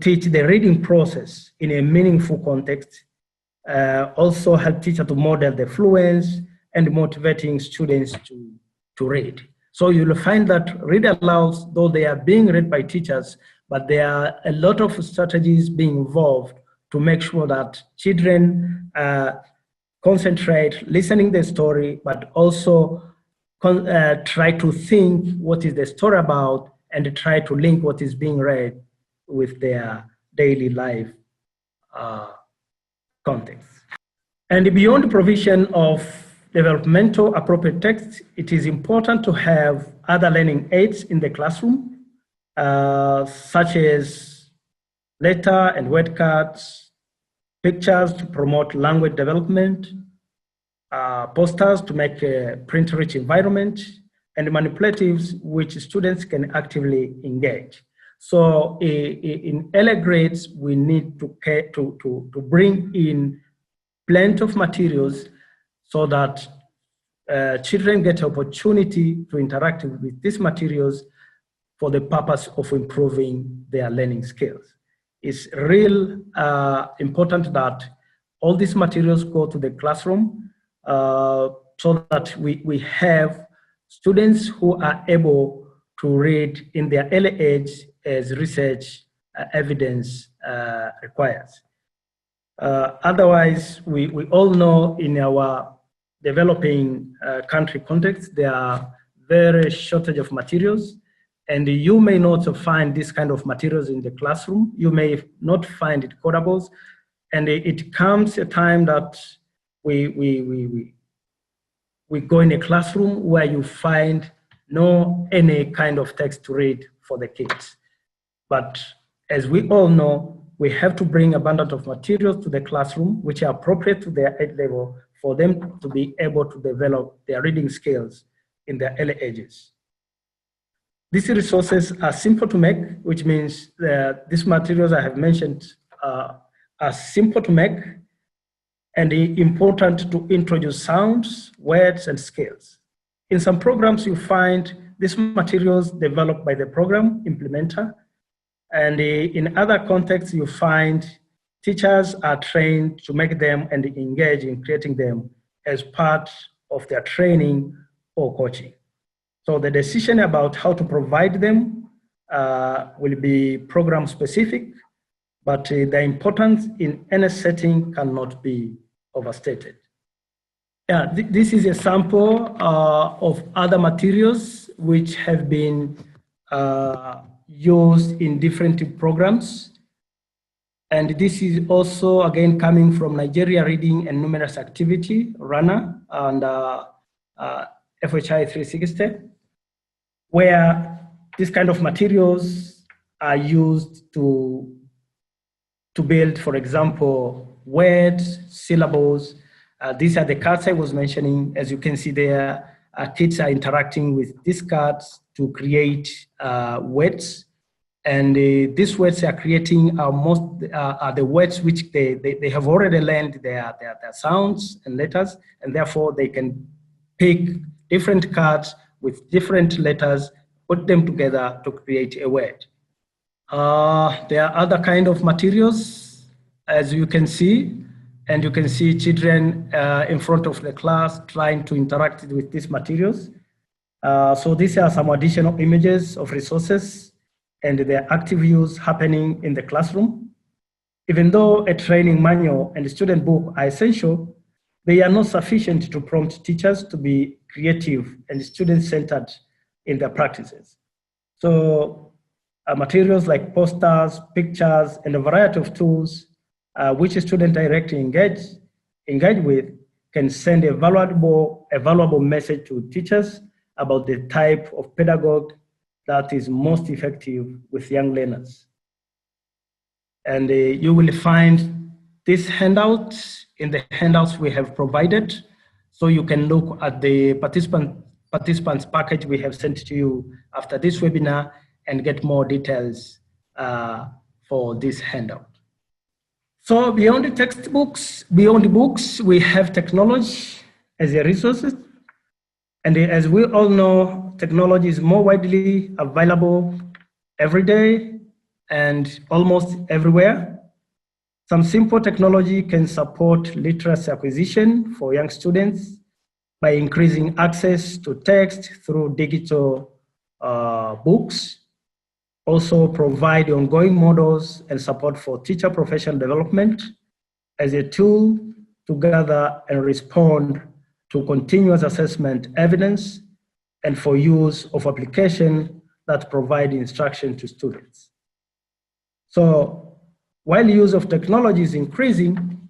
teach the reading process in a meaningful context. Also help teachers to model the fluence and motivating students to read. So you'll find that read alouds, though they are being read by teachers, but there are a lot of strategies being involved to make sure that children concentrate listening the story, but also try to think what is the story about and try to link what is being read with their daily life context. And beyond the provision of developmental appropriate text, it is important to have other learning aids in the classroom, such as letter and word cards, pictures to promote language development, posters to make a print-rich environment, and manipulatives which students can actively engage. So in early grades, we need to bring in plenty of materials so that children get opportunity to interact with these materials for the purpose of improving their learning skills. It's real important that all these materials go to the classroom so that we have students who are able to read in their early age as research evidence requires. Otherwise, we all know in our developing country context, there are very shortage of materials, and you may not find this kind of materials in the classroom. You may not find it decodables, and it comes a time that we go in a classroom where you find no any kind of text to read for the kids. But as we all know, we have to bring abundance of materials to the classroom which are appropriate to their age level for them to be able to develop their reading skills in their early ages. These resources are simple to make, which means that these materials I have mentioned are simple to make and important to introduce sounds, words, and skills. In some programs, you find these materials developed by the program implementer, and in other contexts, you find teachers are trained to make them and engage in creating them as part of their training or coaching. So the decision about how to provide them will be program specific, but the importance in any setting cannot be overstated. Yeah, this is a sample of other materials which have been used in different programs. And this is also, again, coming from Nigeria Reading and Numerous Activity, RANA, and FHI 360, where this kind of materials are used to build, for example, words, syllables. These are the cards I was mentioning. As you can see there, kids are interacting with these cards to create words. And these words are creating are the words which they have already learned their sounds and letters, and therefore they can pick different cards with different letters, put them together to create a word. There are other kind of materials, as you can see, and you can see children in front of the class trying to interact with these materials. So these are some additional images of resources and their active use happening in the classroom. Even though a training manual and a student book are essential, they are not sufficient to prompt teachers to be creative and student-centered in their practices. So materials like posters, pictures, and a variety of tools which a student directly engage with can send a valuable message to teachers about the type of pedagogue that is most effective with young learners. And you will find this handout. In the handouts we have provided, so you can look at the participants package we have sent to you after this webinar and get more details for this handout. So beyond the textbooks, beyond the books, we have technology as a resource. And as we all know, technology is more widely available every day and almost everywhere. Some simple technology can support literacy acquisition for young students by increasing access to text through digital books. Also provide ongoing models and support for teacher professional development as a tool to gather and respond to continuous assessment evidence and for use of application that provide instruction to students. So while use of technology is increasing,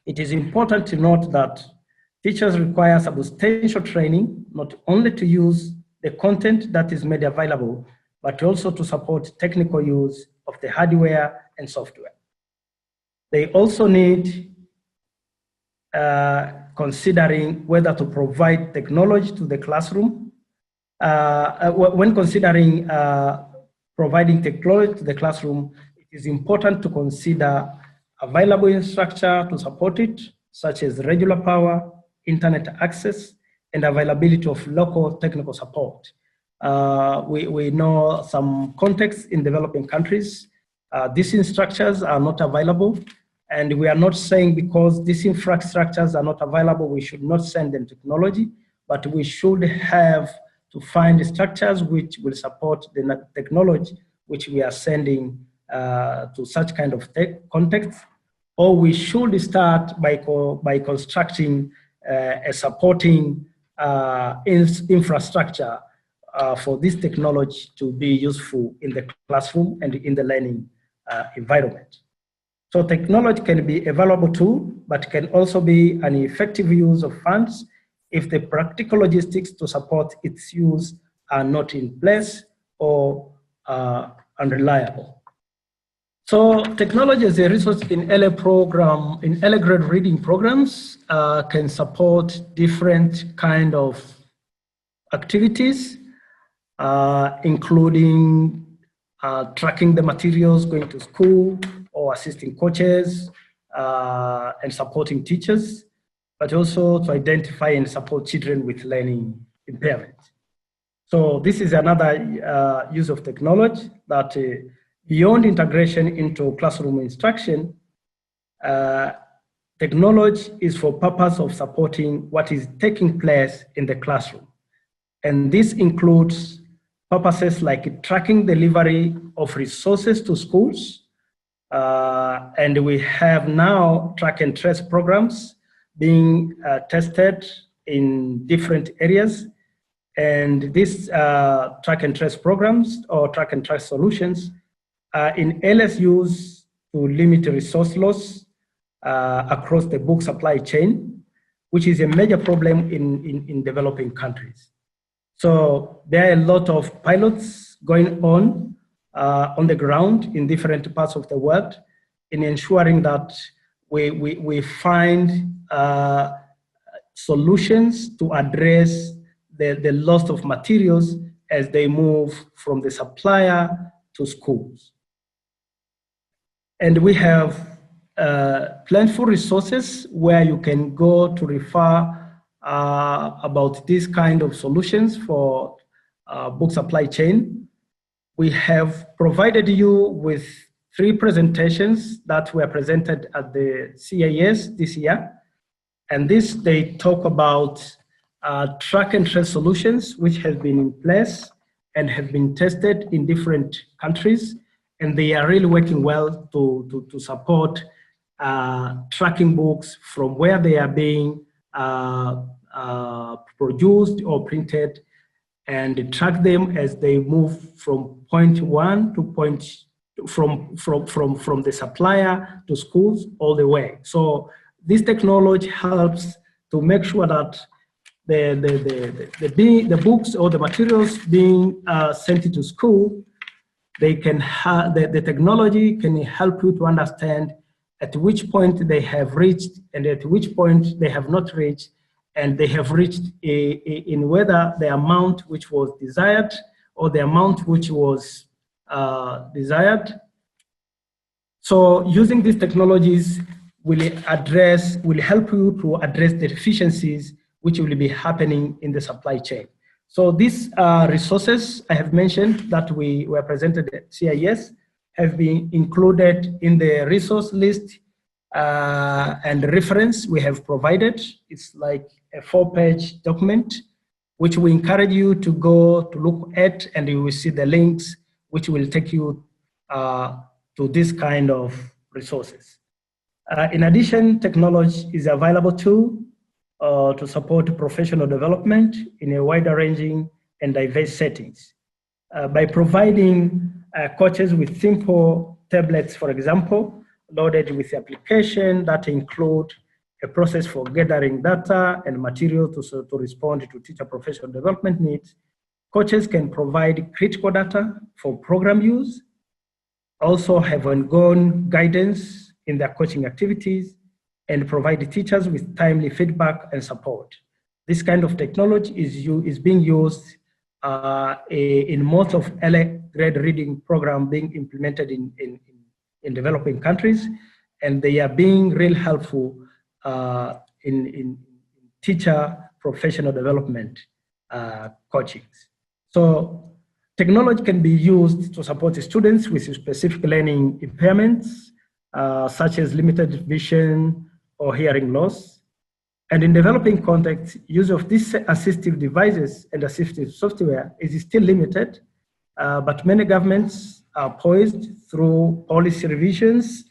it is important to note that teachers require substantial training, not only to use the content that is made available, but also to support technical use of the hardware and software. They also need considering whether to provide technology to the classroom. When considering providing technology to the classroom, it is important to consider available infrastructure to support it, such as regular power, internet access, and availability of local technical support. We know some contexts in developing countries, these infrastructures are not available, and we are not saying because these infrastructures are not available, we should not send them technology, but we should have to find structures which will support the technology which we are sending to such kind of context, or we should start by constructing a supporting infrastructure for this technology to be useful in the classroom and in the learning environment. So technology can be a valuable tool, but can also be an effective use of funds if the practical logistics to support its use are not in place or unreliable. So technology as a resource in LA grade reading programs can support different kind of activities, including tracking the materials going to school or assisting coaches and supporting teachers, but also to identify and support children with learning impairment. So this is another use of technology that beyond integration into classroom instruction, technology is for purpose of supporting what is taking place in the classroom. And this includes purposes like tracking delivery of resources to schools. And we have now track and trace programs being tested in different areas. And these track and trace programs or track and trace solutions in LSUs to limit resource loss across the book supply chain, which is a major problem in developing countries. So there are a lot of pilots going on the ground in different parts of the world in ensuring that we find solutions to address the loss of materials as they move from the supplier to schools. And we have plentiful resources where you can go to refer about these kind of solutions for book supply chain. We have provided you with 3 presentations that were presented at the CAS this year. And they talk about track and trace solutions, which have been in place and have been tested in different countries. And they are really working well to support tracking books from where they are being produced or printed, and track them as they move from point one to from the supplier to schools all the way. So this technology helps to make sure that the books or the materials being sent to school, they can the technology can help you to understand at which point they have reached and at which point they have not reached, and they have reached in whether the amount which was desired or the amount which was desired. So using these technologies will help you to address the deficiencies which will be happening in the supply chain. So these resources I have mentioned that we were presented at CIS have been included in the resource list and reference we have provided. It's like a 4-page document, which we encourage you to go to look at, and you will see the links which will take you to this kind of resources. In addition, technology is available too to support professional development in a wider ranging and diverse settings. By providing coaches with simple tablets, for example, loaded with application that include a process for gathering data and material to respond to teacher professional development needs, coaches can provide critical data for program use, also have ongoing guidance in their coaching activities, and provide teachers with timely feedback and support. This kind of technology is being used in most of early grade reading program being implemented in developing countries, and they are being real helpful in teacher professional development coachings. So technology can be used to support students with specific learning impairments, such as limited vision or hearing loss. And in developing contexts, use of these assistive devices and assistive software is still limited, but many governments are poised through policy revisions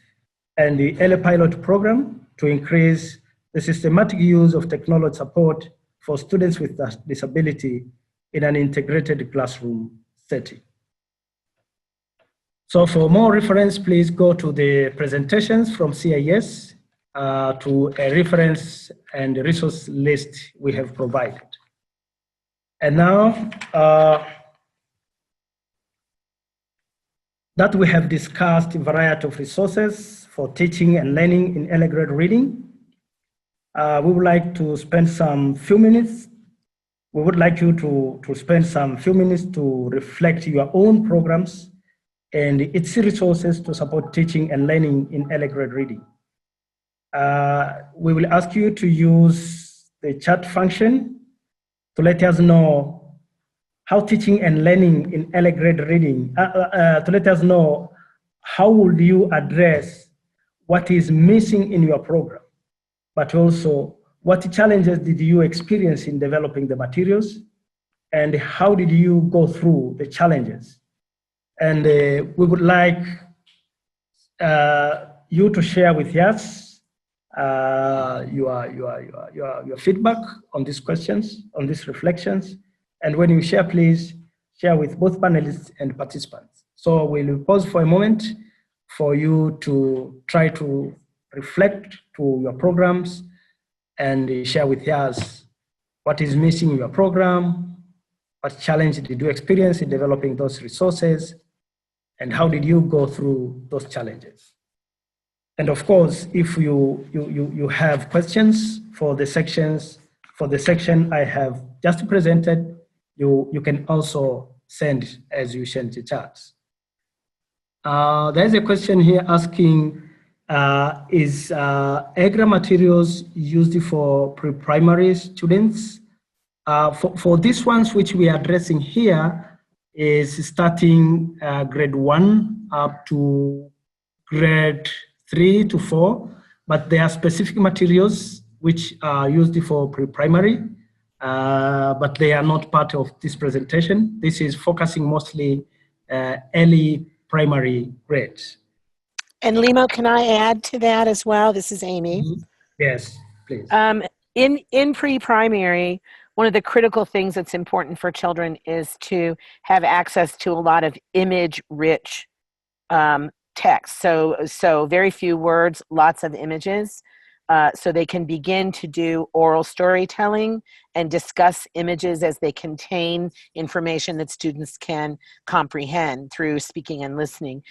and the early pilot program to increase the systematic use of technology support for students with disability in an integrated classroom setting. So for more reference, please go to the presentations from CIS to a reference and resource list we have provided. And now that we have discussed a variety of resources for teaching and learning in early grade reading, we would like to spend some few minutes. We would like you to spend some few minutes to reflect your own programs and its resources to support teaching and learning in early grade reading. We will ask you to use the chat function to let us know how teaching and learning in early grade reading, to let us know how would you address what is missing in your program, but also what challenges did you experience in developing the materials, and how did you go through the challenges? And we would like you to share with us your feedback on these questions, on these reflections. And when you share, please share with both panelists and participants. So we'll pause for a moment for you to try to reflect to your programs and share with us what is missing in your program, what challenge did you experience in developing those resources, and how did you go through those challenges. And of course, if you have questions for the section I have just presented, you can also send as you send the charts. There's a question here asking, is EGRA materials used for pre-primary students? For these ones which we are addressing here is starting grade 1 up to grade 3 to 4, but there are specific materials which are used for pre-primary, but they are not part of this presentation. This is focusing mostly early primary grades. And Limo, can I add to that as well? This is Amy. Mm-hmm. Yes, please. In pre-primary, one of the critical things that's important for children is to have access to a lot of image-rich text. So very few words, lots of images. so they can begin to do oral storytelling and discuss images as they contain information that students can comprehend through speaking and listening.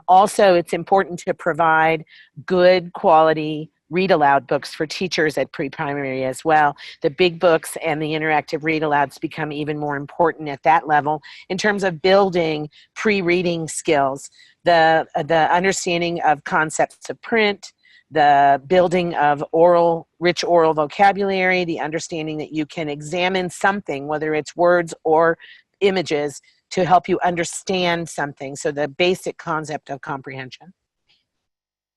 Also, it's important to provide good quality read aloud books for teachers at pre-primary as well. The big books and the interactive read alouds become even more important at that level in terms of building pre-reading skills, the understanding of concepts of print, the building of rich oral vocabulary, the understanding that you can examine something, whether it's words or images, to help you understand something. So the basic concept of comprehension.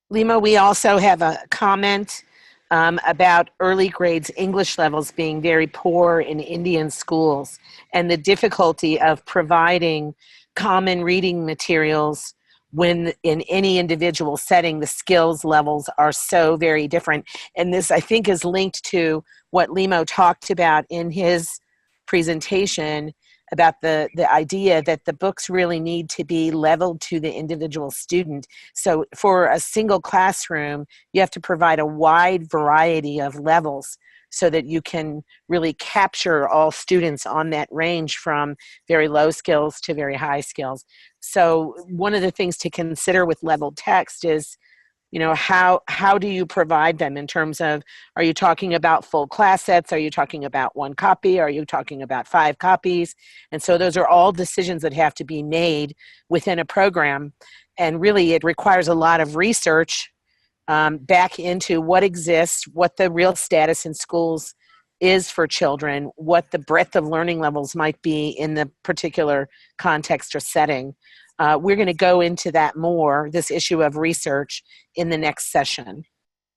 Lima, we also have a comment about early grades English levels being very poor in Indian schools and the difficulty of providing common reading materials when in any individual setting the skills levels are so very different. And this, I think, is linked to what Limo talked about in his presentation about the idea that the books really need to be leveled to the individual student. So for a single classroom, you have to provide a wide variety of levels so that you can really capture all students on that range from very low skills to very high skills. So one of the things to consider with leveled text is, you know, how do you provide them in terms of, are you talking about full class sets? Are you talking about one copy? Are you talking about 5 copies? And so those are all decisions that have to be made within a program. And really it requires a lot of research back into what exists, what the real status in schools is for children, what the breadth of learning levels might be in the particular context or setting. We're going to go into that more, this issue of research, in the next session.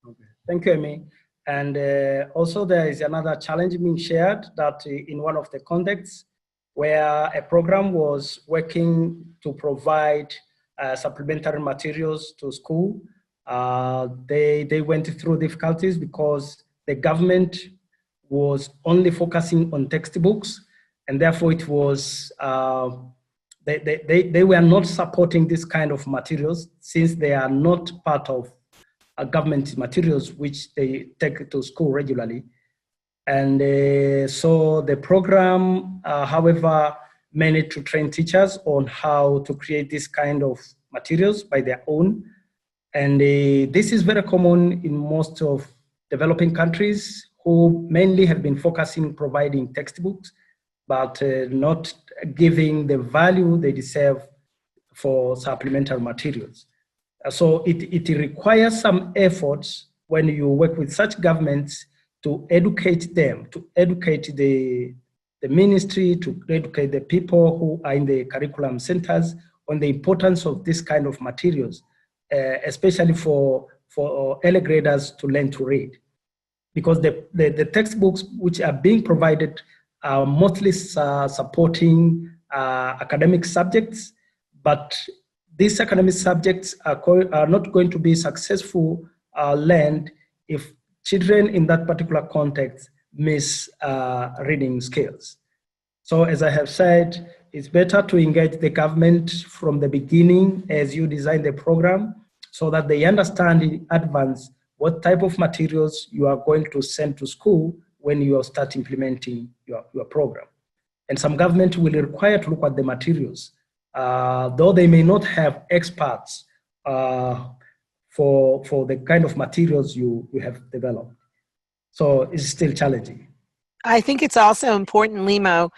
Okay. Thank you, Amy. And also there is another challenge being shared that in one of the contexts where a program was working to provide supplementary materials to school, they went through difficulties because the government was only focusing on textbooks, and therefore it was they were not supporting this kind of materials since they are not part of government materials which they take to school regularly. And so the program, however, managed to train teachers on how to create this kind of materials by their own. And this is very common in most of developing countries who mainly have been focusing providing textbooks, but not giving the value they deserve for supplementary materials. So it requires some efforts when you work with such governments to educate them, to educate the ministry, to educate the people who are in the curriculum centers on the importance of this kind of materials, especially for early graders to learn to read. Because the textbooks which are being provided are mostly supporting academic subjects, but these academic subjects are not going to be successful learned if children in that particular context miss reading skills. So as I have said, it's better to engage the government from the beginning as you design the program so that they understand in advance what type of materials you are going to send to school when you start implementing your program. And some government will require to look at the materials, though they may not have experts for the kind of materials you have developed. So it's still challenging. I think it's also important, Limo,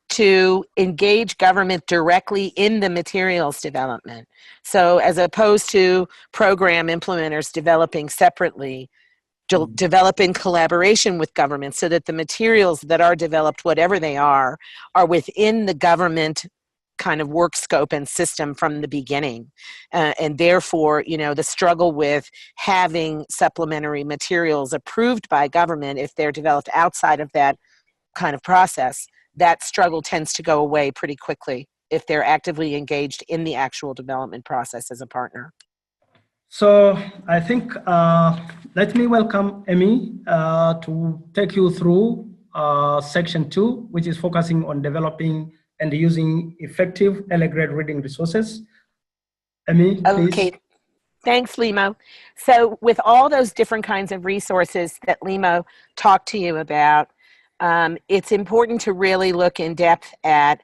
to engage government directly in the materials development. So as opposed to program implementers developing separately, develop in collaboration with government so that the materials that are developed, whatever they are within the government kind of work scope and system from the beginning. And therefore, you know, the struggle with having supplementary materials approved by government, if they're developed outside of that kind of process, that struggle tends to go away pretty quickly if they're actively engaged in the actual development process as a partner. So I think, let me welcome Amy to take you through section 2, which is focusing on developing and using effective early grade reading resources. Amy, please. Okay. Thanks, Limo. So with all those different kinds of resources that Limo talked to you about, it's important to really look in depth at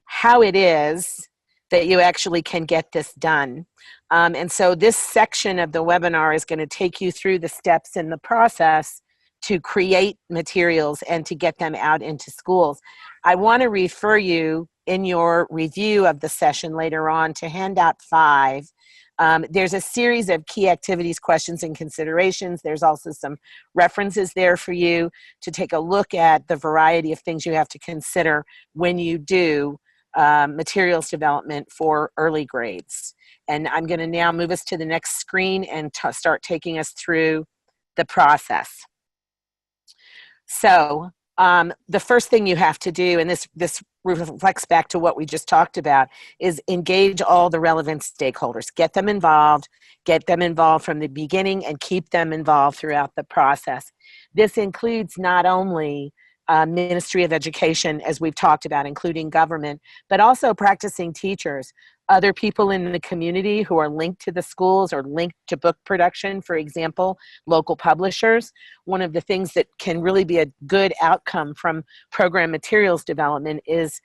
how it is that you actually can get this done. And so this section of the webinar is going to take you through the steps in the process to create materials and to get them out into schools. I want to refer you in your review of the session later on to handout 5. There's a series of key activities, questions, and considerations. There's also some references there for you to take a look at the variety of things you have to consider when you do materials development for early grades. And I'm going to now move us to the next screen and start taking us through the process. So the first thing you have to do, and this reflects back to what we just talked about, is engage all the relevant stakeholders. Get them involved from the beginning, and keep them involved throughout the process. This includes not only Ministry of Education, as we've talked about, including government, but also practicing teachers, other people in the community who are linked to the schools or linked to book production, for example, local publishers. One of the things that can really be a good outcome from program materials development is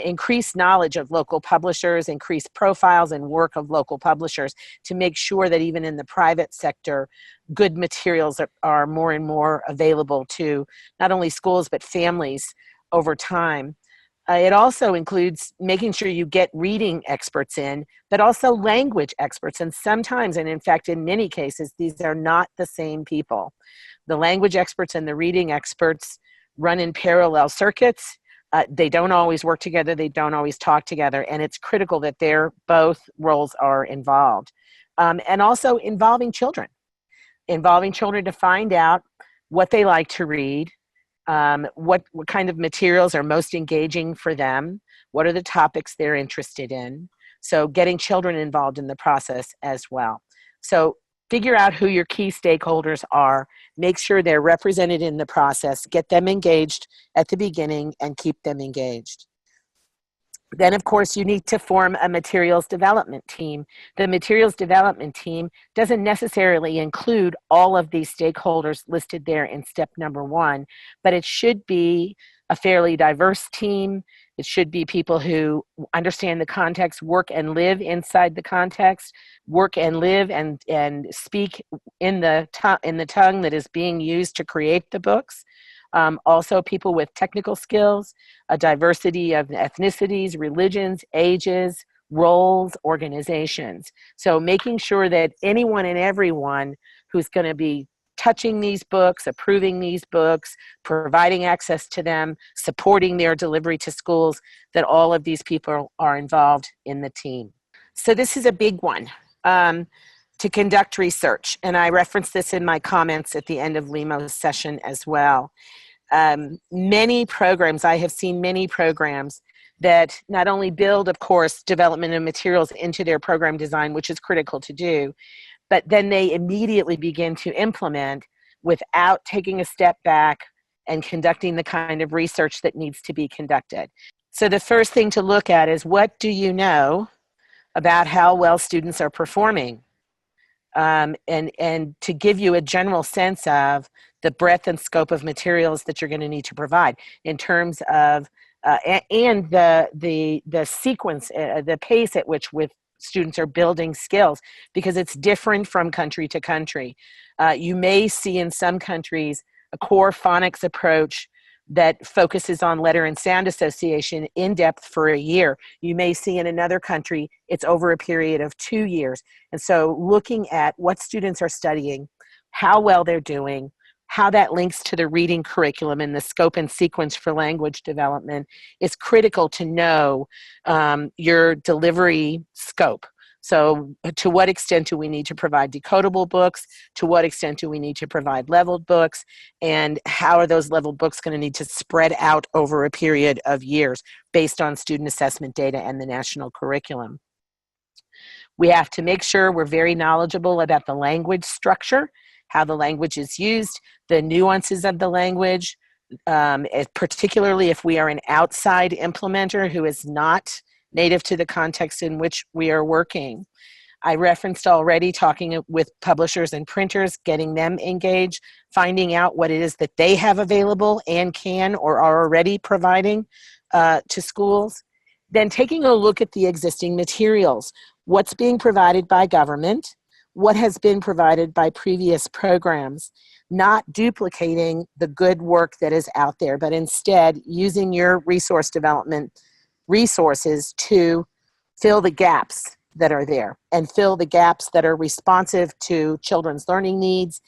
increased knowledge of local publishers, increased profiles and work of local publishers to make sure that even in the private sector, good materials are more and more available to not only schools but families over time. It also includes making sure you get reading experts in, but also language experts. And sometimes, and in fact, in many cases, these are not the same people. The language experts and the reading experts run in parallel circuits. They don't always work together. They don't always talk together. And it's critical that both roles are involved. And also involving children to find out what they like to read, what kind of materials are most engaging for them, what are the topics they're interested in. So getting children involved in the process as well. So figure out who your key stakeholders are, make sure they're represented in the process, get them engaged at the beginning, and keep them engaged. Then, of course, you need to form a materials development team. The materials development team doesn't necessarily include all of these stakeholders listed there in step number 1, but it should be a fairly diverse team. It should be people who understand the context, work and live inside the context, work and live and speak in the tongue that is being used to create the books. Also people with technical skills, a diversity of ethnicities, religions, ages, roles, organizations. So making sure that anyone and everyone who's going to be touching these books, approving these books, providing access to them, supporting their delivery to schools, that all of these people are involved in the team. So this is a big one. To conduct research, and I referenced this in my comments at the end of Limo's session as well. Many programs, I have seen many programs that not only build, of course, development of materials into their program design, which is critical to do, but then they immediately begin to implement without taking a step back and conducting the kind of research that needs to be conducted. So the first thing to look at is, what do you know about how well students are performing? And to give you a general sense of the breadth and scope of materials that you're going to need to provide in terms of and the sequence, the pace at which students are building skills, because it's different from country to country. You may see in some countries a core phonics approach that focuses on letter and sound association in depth for a year. You may see in another country it's over a period of 2 years. And so looking at what students are studying, how well they're doing, how that links to the reading curriculum and the scope and sequence for language development is critical to know your delivery scope. So to what extent do we need to provide decodable books? To what extent do we need to provide leveled books? And how are those leveled books going to need to spread out over a period of years based on student assessment data and the national curriculum? We have to make sure we're very knowledgeable about the language structure, how the language is used, the nuances of the language, particularly if we are an outside implementer who is not native to the context in which we are working. I referenced already talking with publishers and printers, getting them engaged, finding out what it is that they have available and can or are already providing to schools. Then taking a look at the existing materials. What's being provided by government? What has been provided by previous programs? Not duplicating the good work that is out there, but instead using your resource development resources to fill the gaps that are there and fill the gaps that are responsive to children's learning needs,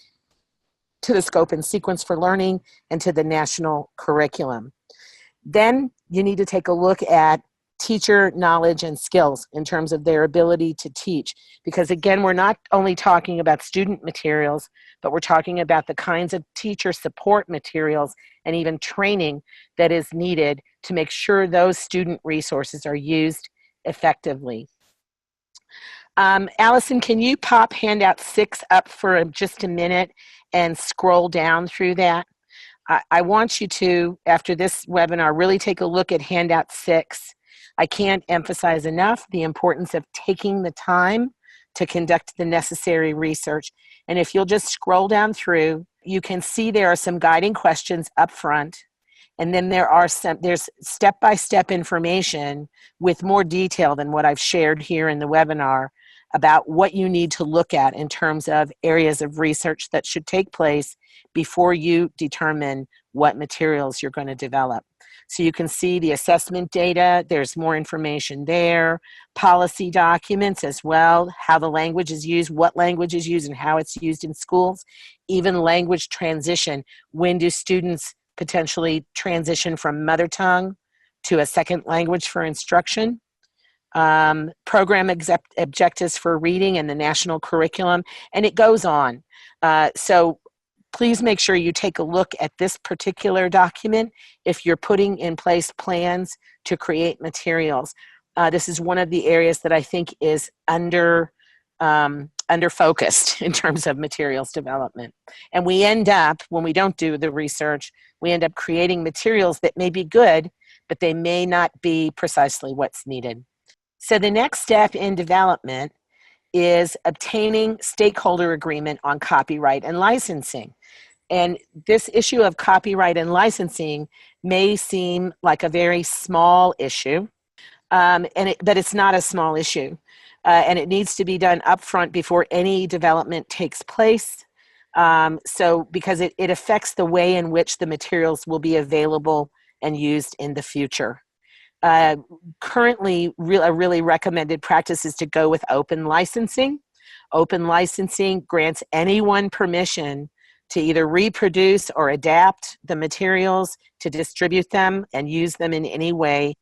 to the scope and sequence for learning, and to the national curriculum. Then you need to take a look at teacher knowledge and skills in terms of their ability to teach. Because again, we're not only talking about student materials, but we're talking about the kinds of teacher support materials and even training that is needed to make sure those student resources are used effectively. Allison, can you pop handout 6 up for just a minute and scroll down through that? I want you to, after this webinar, really take a look at handout 6. I can't emphasize enough the importance of taking the time to conduct the necessary research. And if you'll just scroll down through, you can see there are some guiding questions up front. And then there's step-by-step information with more detail than what I've shared here in the webinar about what you need to look at in terms of areas of research that should take place before you determine what materials you're going to develop. So you can see the assessment data, there's more information there, policy documents as well, how the language is used, what language is used and how it's used in schools, even language transition. When do students potentially transition from mother tongue to a second language for instruction? Program objectives for reading and the national curriculum, and it goes on. So please make sure you take a look at this particular document if you're putting in place plans to create materials. This is one of the areas that I think is under focused in terms of materials development. And we end up, when we don't do the research, we end up creating materials that may be good, but they may not be precisely what's needed. So the next step in development is obtaining stakeholder agreement on copyright and licensing. And this issue of copyright and licensing may seem like a very small issue, but it's not a small issue. And it needs to be done upfront before any development takes place. Because it affects the way in which the materials will be available and used in the future. Currently, a really recommended practice is to go with open licensing. Open licensing grants anyone permission to either reproduce or adapt the materials, to distribute them and use them in any way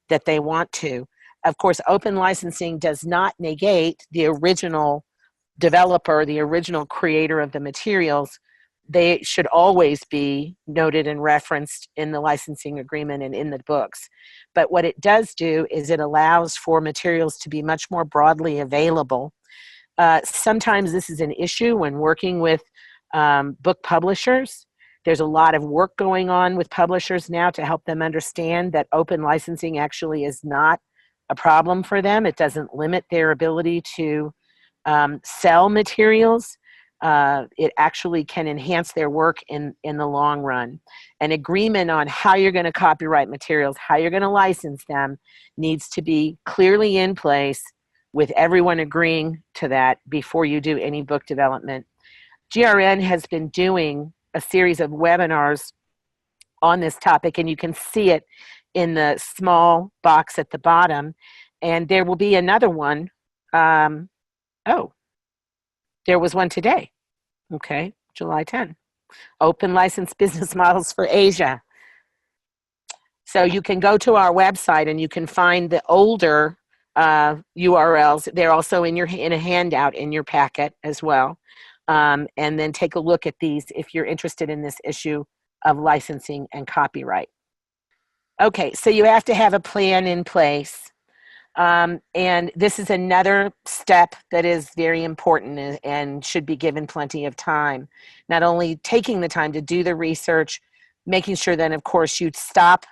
that they want to. Of course, open licensing does not negate the original developer, the original creator of the materials. They should always be noted and referenced in the licensing agreement and in the books. But what it does do is it allows for materials to be much more broadly available. Sometimes this is an issue when working with book publishers. There's a lot of work going on with publishers now to help them understand that open licensing actually is not a problem for them. It doesn't limit their ability to sell materials. It actually can enhance their work in the long run. An agreement on how you're going to copyright materials, how you're going to license them, needs to be clearly in place with everyone agreeing to that before you do any book development. GRN has been doing a series of webinars on this topic, and you can see it in the small box at the bottom. And there will be another one. There was one today. Okay, July 10. Open license business models for Asia. So you can go to our website and you can find the older URLs. They're also in a handout in your packet as well. And then take a look at these if you're interested in this issue of licensing and copyright. Okay, so you have to have a plan in place. And this is another step that is very important and should be given plenty of time. Not only taking the time to do the research, making sure then, of course, you stop,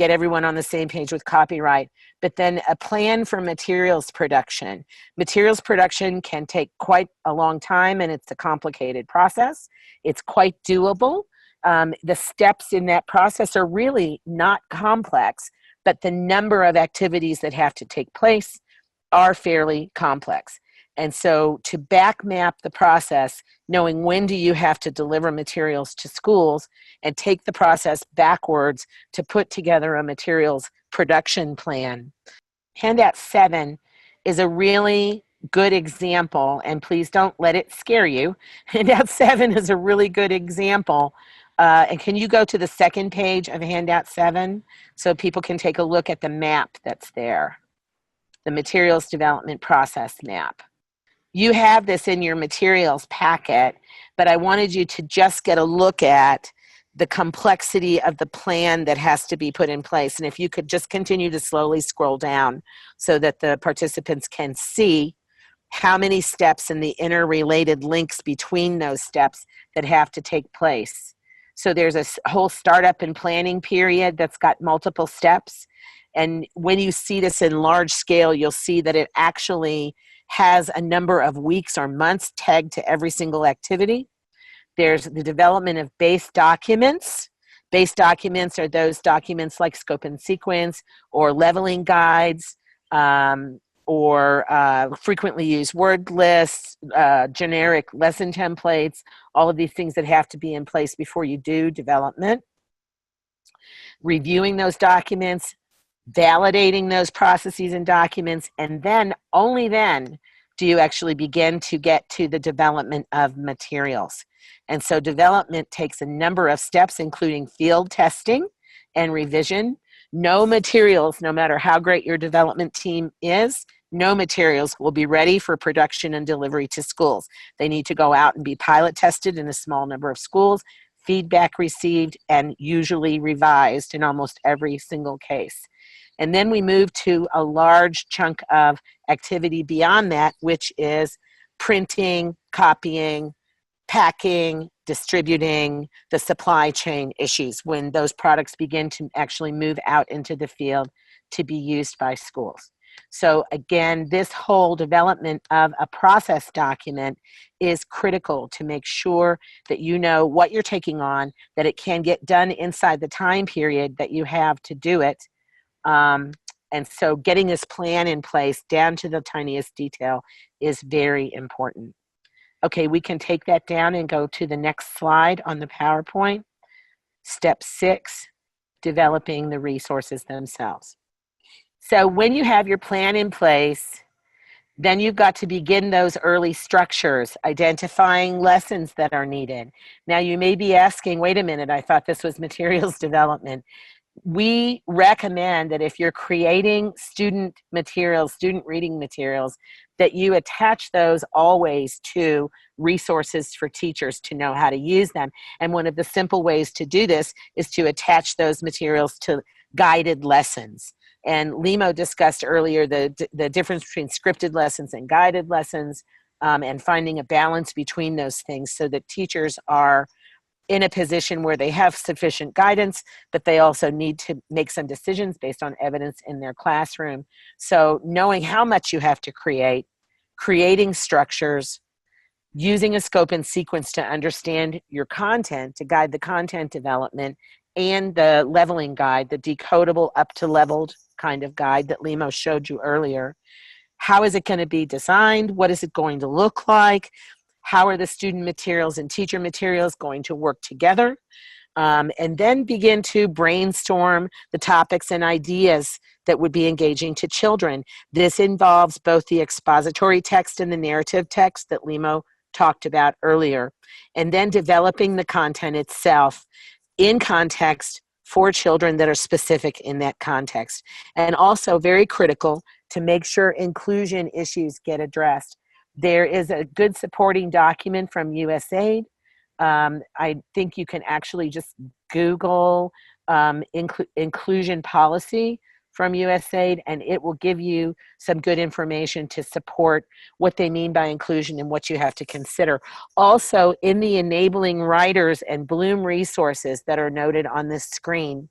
get everyone on the same page with copyright, but then a plan for materials production. Materials production can take quite a long time, and it's a complicated process. It's quite doable. The steps in that process are really not complex, but the number of activities that have to take place are fairly complex. And so to back map the process, knowing when do you have to deliver materials to schools and take the process backwards to put together a materials production plan. Handout 7 is a really good example, and please don't let it scare you. Handout 7 is a really good example. And can you go to the second page of Handout 7 so people can take a look at the map that's there, the materials development process map. You have this in your materials packet, but I wanted you to just get a look at the complexity of the plan that has to be put in place. And if you could just continue to slowly scroll down so that the participants can see how many steps and the interrelated links between those steps that have to take place. So there's a whole startup and planning period that's got multiple steps. And when you see this in large scale, you'll see that it actually has a number of weeks or months tagged to every single activity. There's the development of base documents. Base documents are those documents like scope and sequence or leveling guides or frequently used word lists, generic lesson templates, all of these things that have to be in place before you do development. Reviewing those documents, validating those processes and documents, and then, only then, do you actually begin to get to the development of materials. And so development takes a number of steps, including field testing and revision. No materials, no matter how great your development team is, no materials will be ready for production and delivery to schools. They need to go out and be pilot tested in a small number of schools, feedback received, and usually revised in almost every single case. And then we move to a large chunk of activity beyond that, which is printing, copying, packing, distributing, the supply chain issues when those products begin to actually move out into the field to be used by schools. So again, this whole development of a process document is critical to make sure that you know what you're taking on, that it can get done inside the time period that you have to do it. And so getting this plan in place down to the tiniest detail is very important. Okay, we can take that down and go to the next slide on the PowerPoint. Step 6, developing the resources themselves. So when you have your plan in place, then you've got to begin those early structures, identifying lessons that are needed. Now you may be asking, wait a minute, I thought this was materials development. We recommend that if you're creating student materials, student reading materials, that you attach those always to resources for teachers to know how to use them. And one of the simple ways to do this is to attach those materials to guided lessons. And Limo discussed earlier the difference between scripted lessons and guided lessons, and finding a balance between those things so that teachers are in a position where they have sufficient guidance, but they also need to make some decisions based on evidence in their classroom. So knowing how much you have to create, creating structures, using a scope and sequence to understand your content, to guide the content development, and the leveling guide, the decodable up to leveled kind of guide that Limo showed you earlier. How is it going to be designed? What is it going to look like? How are the student materials and teacher materials going to work together? And then begin to brainstorm the topics and ideas that would be engaging to children. This involves both the expository text and the narrative text that Limo talked about earlier, and then developing the content itself in context for children that are specific in that context. And also very critical to make sure inclusion issues get addressed. There is a good supporting document from USAID. I think you can actually just Google inclusion policy from USAID, and it will give you some good information to support what they mean by inclusion and what you have to consider. Also, in the enabling writers and Bloom resources that are noted on this screen,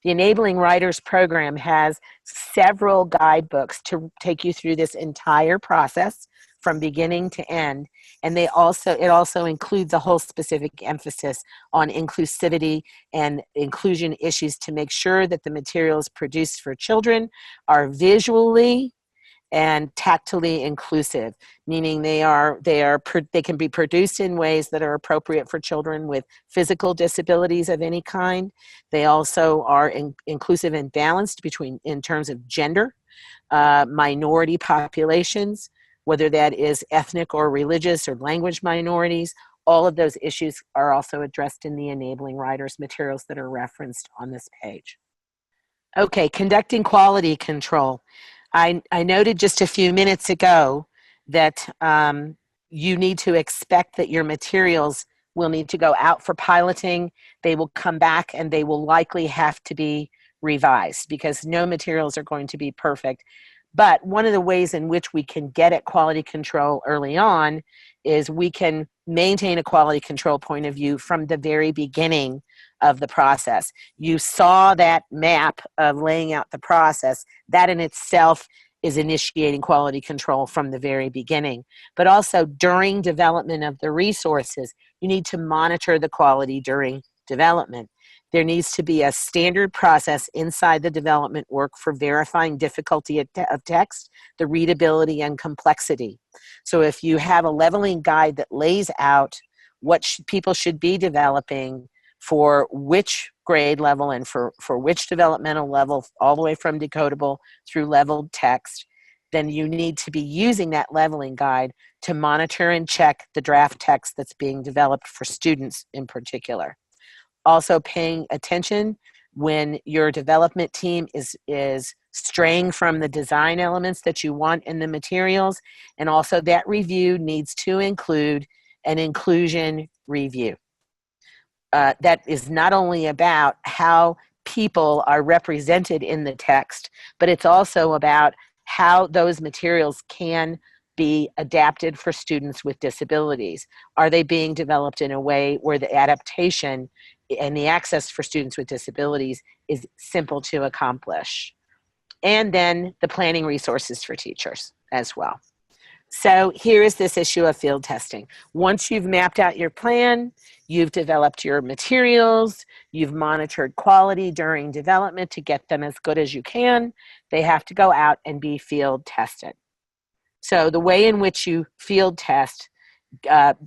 The Enabling Writers program has several guidebooks to take you through this entire process from beginning to end. And it also includes a whole specific emphasis on inclusivity and inclusion issues to make sure that the materials produced for children are visually and tactily inclusive, meaning they can be produced in ways that are appropriate for children with physical disabilities of any kind. They also are inclusive and balanced in terms of gender, minority populations, whether that is ethnic or religious or language minorities. All of those issues are also addressed in the Enabling Writers materials that are referenced on this page. Okay, conducting quality control. I noted just a few minutes ago that you need to expect that your materials will need to go out for piloting. They will come back and they will likely have to be revised because no materials are going to be perfect. But one of the ways in which we can get at quality control early on is we can maintain a quality control point of view from the very beginning of the process. You saw that map of laying out the process. That in itself is initiating quality control from the very beginning. But also during development of the resources, you need to monitor the quality during development. There needs to be a standard process inside the development work for verifying difficulty of text, the readability and complexity. So if you have a leveling guide that lays out what people should be developing for which grade level and for which developmental level, all the way from decodable through leveled text, then you need to be using that leveling guide to monitor and check the draft text that's being developed for students in particular. Also paying attention when your development team is straying from the design elements that you want in the materials, and also that review needs to include an inclusion review. That is not only about how people are represented in the text, but it's also about how those materials can be adapted for students with disabilities. Are they being developed in a way where the adaptation and the access for students with disabilities is simple to accomplish? And then the planning resources for teachers as well. So here is this issue of field testing. Once you've mapped out your plan, you've developed your materials, you've monitored quality during development to get them as good as you can, they have to go out and be field tested. So the way in which you field test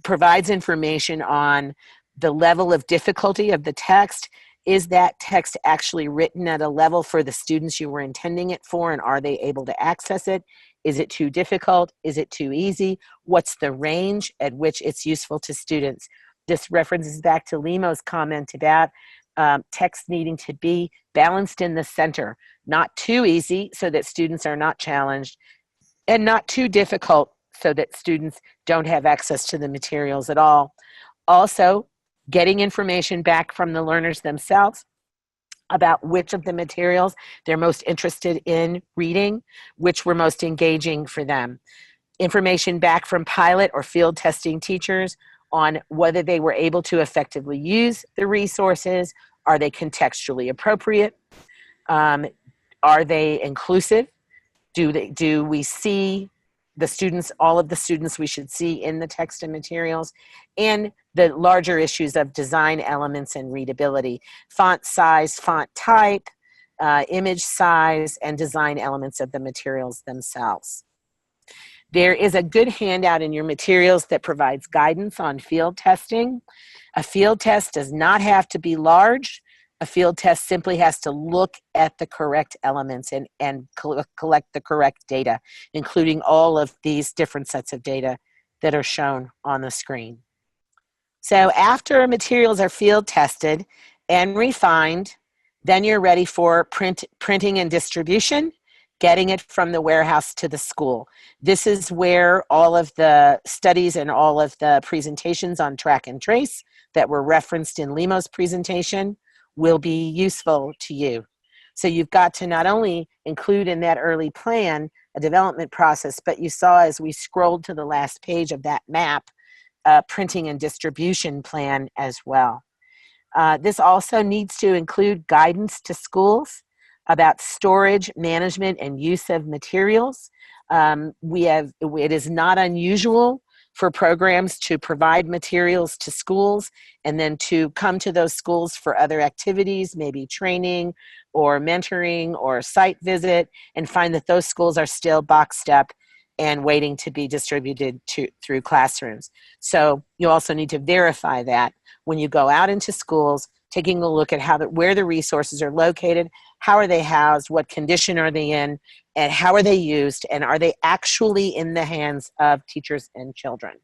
provides information on the level of difficulty of the text. Is that text actually written at a level for the students you were intending it for, and are they able to access it? Is it too difficult? Is it too easy? What's the range at which it's useful to students? This references back to Limo's comment about text needing to be balanced in the center, not too easy so that students are not challenged, and not too difficult so that students don't have access to the materials at all. Also, getting information back from the learners themselves about which of the materials they're most interested in reading, which were most engaging for them. Information back from pilot or field testing teachers on whether they were able to effectively use the resources. Are they contextually appropriate? Are they inclusive? Do we see the students, all of the students we should see in the text and materials? And the larger issues of design elements and readability, font size, font type, image size, and design elements of the materials themselves. There is a good handout in your materials that provides guidance on field testing. A field test does not have to be large. A field test simply has to look at the correct elements and collect the correct data, including all of these different sets of data that are shown on the screen. So after materials are field tested and refined, then you're ready for printing and distribution, getting it from the warehouse to the school. This is where all of the studies and all of the presentations on track and trace that were referenced in Limo's presentation will be useful to you. So you've got to not only include in that early plan a development process, but you saw as we scrolled to the last page of that map, printing and distribution plan as well. This also needs to include guidance to schools about storage, management, and use of materials. It is not unusual for programs to provide materials to schools and then to come to those schools for other activities, maybe training or mentoring or site visit, and find that those schools are still boxed up and waiting to be distributed through classrooms. So you also need to verify that when you go out into schools, taking a look at where the resources are located, how are they housed, what condition are they in, and how are they used, and are they actually in the hands of teachers and children.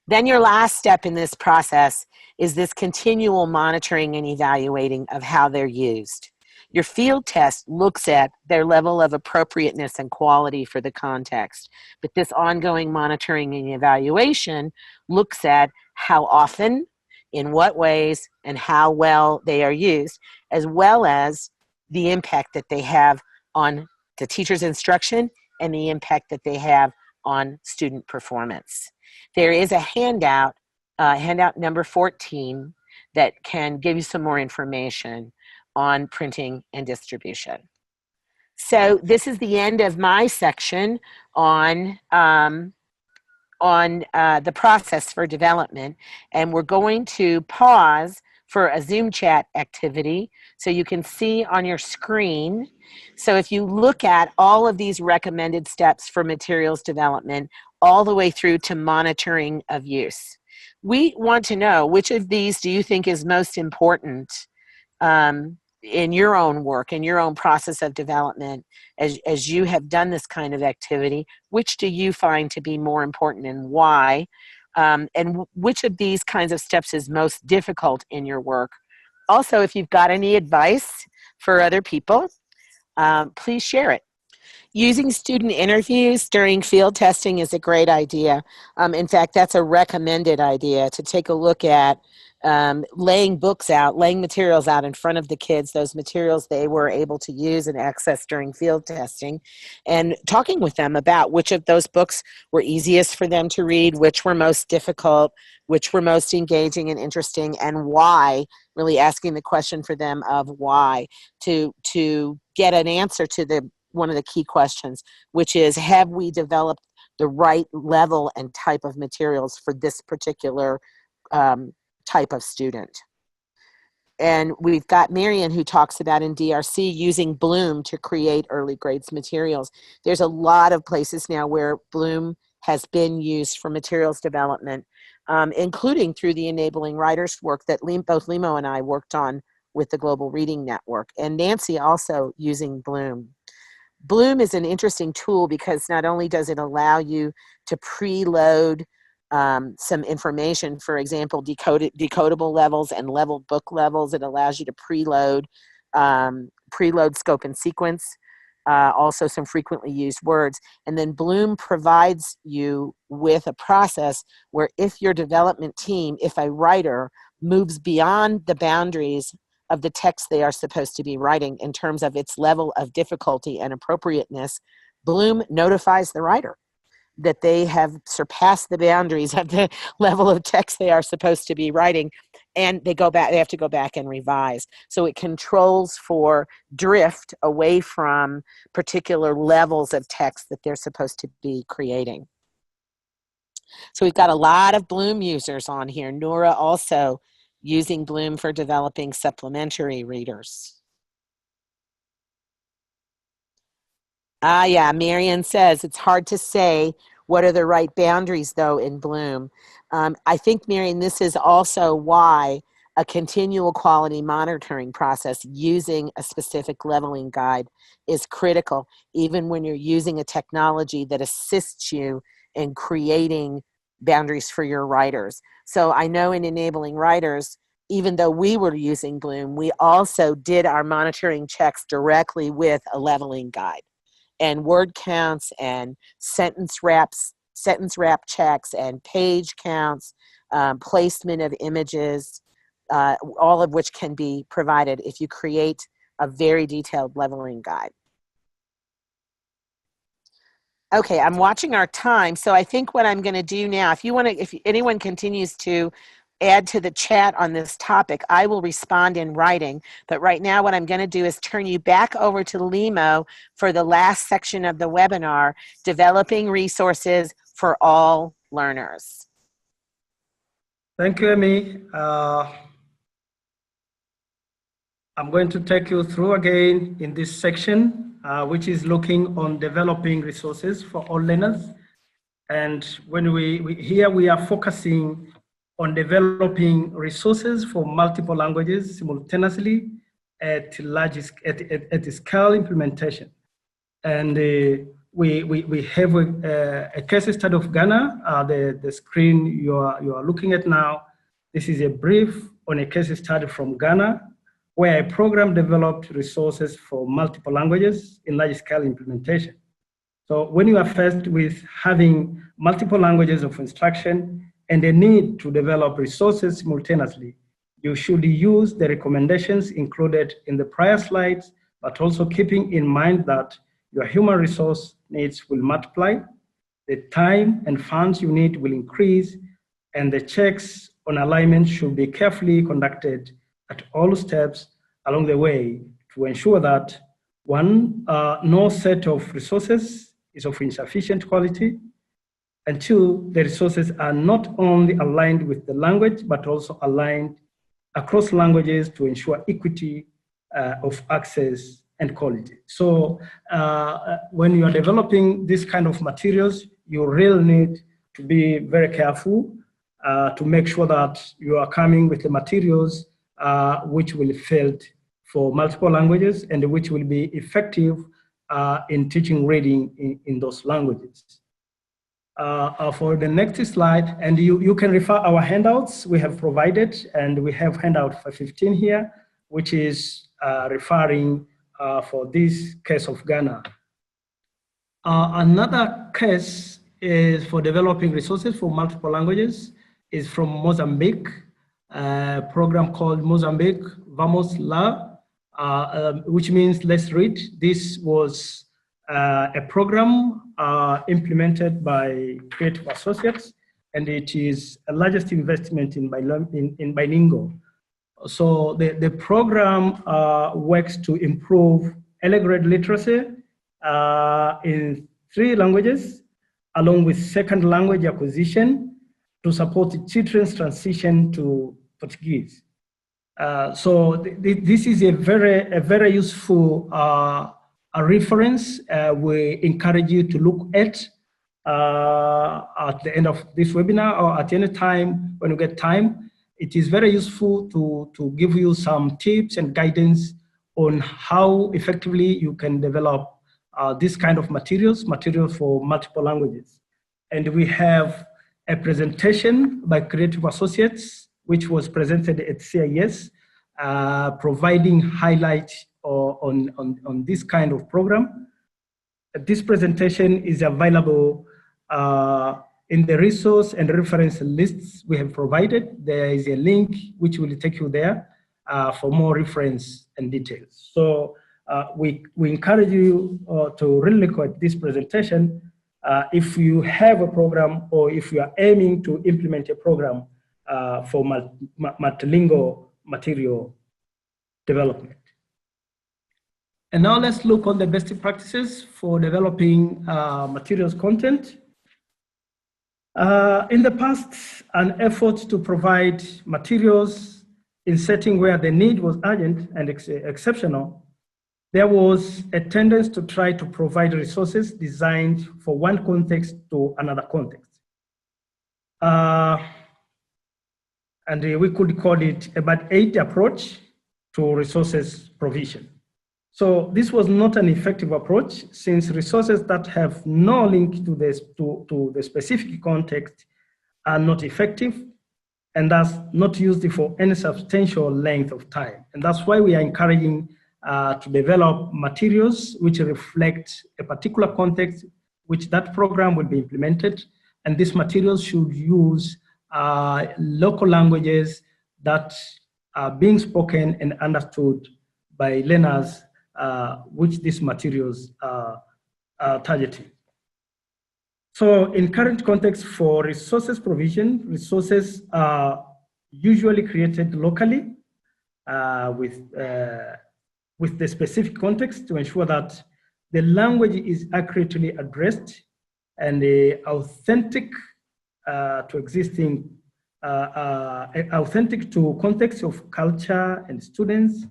Then your last step in this process is this continual monitoring and evaluating of how they're used. Your field test looks at their level of appropriateness and quality for the context, but this ongoing monitoring and evaluation looks at how often, in what ways, and how well they are used, as well as the impact that they have on the teacher's instruction and the impact that they have on student performance. There is a handout number 14, that can give you some more information on printing and distribution. So this is the end of my section on the process for development, and we're going to pause for a Zoom chat activity so you can see on your screen. So if you look at all of these recommended steps for materials development all the way through to monitoring of use, we want to know which of these do you think is most important in your own work, in your own process of development, as you have done this kind of activity. Which do you find to be more important and why? And which of these kinds of steps is most difficult in your work? Also, if you've got any advice for other people, please share it. Using student interviews during field testing is a great idea. In fact, that's a recommended idea, to take a look at laying materials out in front of the kids, those materials they were able to use and access during field testing, and talking with them about which of those books were easiest for them to read, which were most difficult, which were most engaging and interesting, and why, really asking the question for them of why, to get an answer to one of the key questions, which is, have we developed the right level and type of materials for this particular type of student? And we've got Marian, who talks about in DRC using Bloom to create early grades materials. There's a lot of places now where Bloom has been used for materials development, including through the Enabling Writers work that both Limo and I worked on with the Global Reading Network, and Nancy also using Bloom. Bloom is an interesting tool because not only does it allow you to preload some information, for example, decodable levels and leveled book levels. It allows you to preload scope and sequence, also some frequently used words. And then Bloom provides you with a process where if your development team, if a writer moves beyond the boundaries of the text they are supposed to be writing in terms of its level of difficulty and appropriateness, Bloom notifies the writer that they have surpassed the boundaries of the level of text they are supposed to be writing, and they have to go back and revise. So it controls for drift away from particular levels of text that they're supposed to be creating. So we've got a lot of Bloom users on here. Nora also using Bloom for developing supplementary readers. Yeah, Marian says it's hard to say what are the right boundaries though in Bloom. I think, Marian, this is also why a continual quality monitoring process using a specific leveling guide is critical, even when you're using a technology that assists you in creating boundaries for your writers. So I know in Enabling Writers, even though we were using Bloom, we also did our monitoring checks directly with a leveling guide, and word counts and sentence wrap checks and page counts, placement of images, all of which can be provided if you create a very detailed leveling guide. Okay, I'm watching our time, so I think what I'm going to do now, if anyone continues to add to the chat on this topic, I will respond in writing. But right now what I'm going to do is turn you back over to Limo for the last section of the webinar, Developing Resources for All Learners. Thank you, Amy. I'm going to take you through again in this section, which is looking on developing resources for all learners. And when here we are focusing on developing resources for multiple languages simultaneously at scale implementation. And we have a case study of Ghana. The screen you are looking at now. This is a brief on a case study from Ghana, where a program developed resources for multiple languages in large scale implementation. So when you are faced with having multiple languages of instruction and the need to develop resources simultaneously, you should use the recommendations included in the prior slides, but also keeping in mind that your human resource needs will multiply, the time and funds you need will increase, and the checks on alignment should be carefully conducted at all steps along the way to ensure that one, no set of resources is of insufficient quality, and two, the resources are not only aligned with the language, but also aligned across languages to ensure equity of access and quality. So when you are developing this kind of materials, you really need to be very careful to make sure that you are coming with the materials which will fit for multiple languages and which will be effective in teaching reading in those languages. For the next slide, and you can refer our handouts we have provided, and we have handout 15 here, which is referring for this case of Ghana. Another case is for developing resources for multiple languages is from Mozambique, a program called Mozambique Vamos Lá, which means let's read. This was a program implemented by Creative Associates, and it is the largest investment in bilingual. So the program works to improve early grade literacy in 3 languages, along with second language acquisition to support children's transition to Portuguese. So this is a very useful a reference we encourage you to look at the end of this webinar or at any time when you get time. It is very useful to give you some tips and guidance on how effectively you can develop this kind of materials for multiple languages. And we have a presentation by Creative Associates, which was presented at CIS, providing highlights on this kind of program. This presentation is available in the resource and reference lists we have provided. There is a link which will take you there for more reference and details. So we encourage you to really look at this presentation if you have a program or if you are aiming to implement a program for multilingual material development. And now let's look on the best practices for developing materials content. In the past, an effort to provide materials in setting where the need was urgent and exceptional, there was a tendency to try to provide resources designed for one context to another context. And we could call it a band-aid approach to resources provision. So this was not an effective approach, since resources that have no link to the specific context are not effective and thus not used for any substantial length of time. And that's why we are encouraging to develop materials which reflect a particular context which that program will be implemented. And these materials should use local languages that are being spoken and understood by learners which these materials are targeting. So in current context for resources provision, resources are usually created locally with the specific context to ensure that the language is accurately addressed and authentic to existing, authentic to context of culture and students,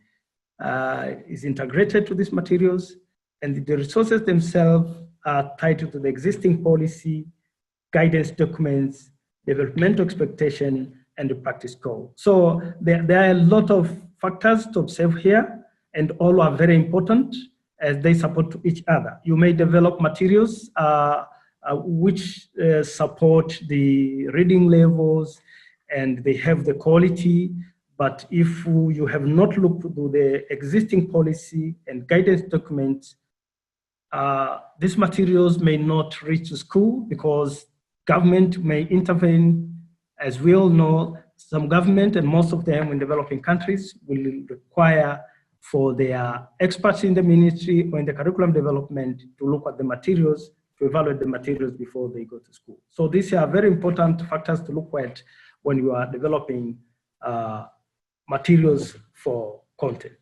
is integrated to these materials, and the resources themselves are tied to the existing policy, guidance documents, developmental expectation, and the practice goal. So there are a lot of factors to observe here, and all are very important as they support each other. You may develop materials which support the reading levels and they have the quality, but if you have not looked through the existing policy and guidance documents, these materials may not reach the school because government may intervene. As we all know, some government and most of them in developing countries will require for their experts in the ministry or in the curriculum development to look at the materials, to evaluate the materials before they go to school. So these are very important factors to look at when you are developing materials for content.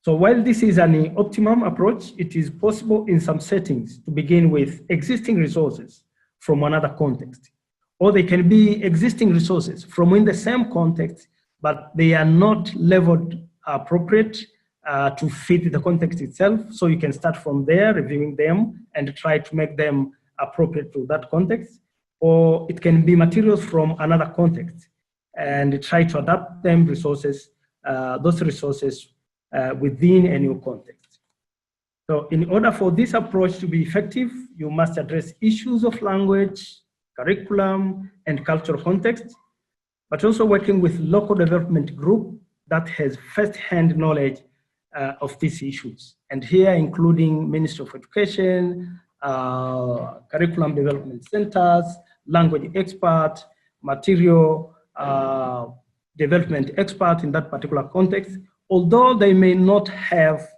So while this is an optimum approach, it is possible in some settings to begin with existing resources from another context. Or they can be existing resources from in the same context, but they are not leveled appropriate to fit the context itself. So you can start from there, reviewing them, and try to make them appropriate to that context. Or it can be materials from another context, and try to adapt them resources, those resources within a new context. So in order for this approach to be effective, you must address issues of language, curriculum, and cultural context, but also working with local development group that has first-hand knowledge of these issues. And here including Ministry of Education, curriculum development centers, language expert, material development expert in that particular context, although they may not have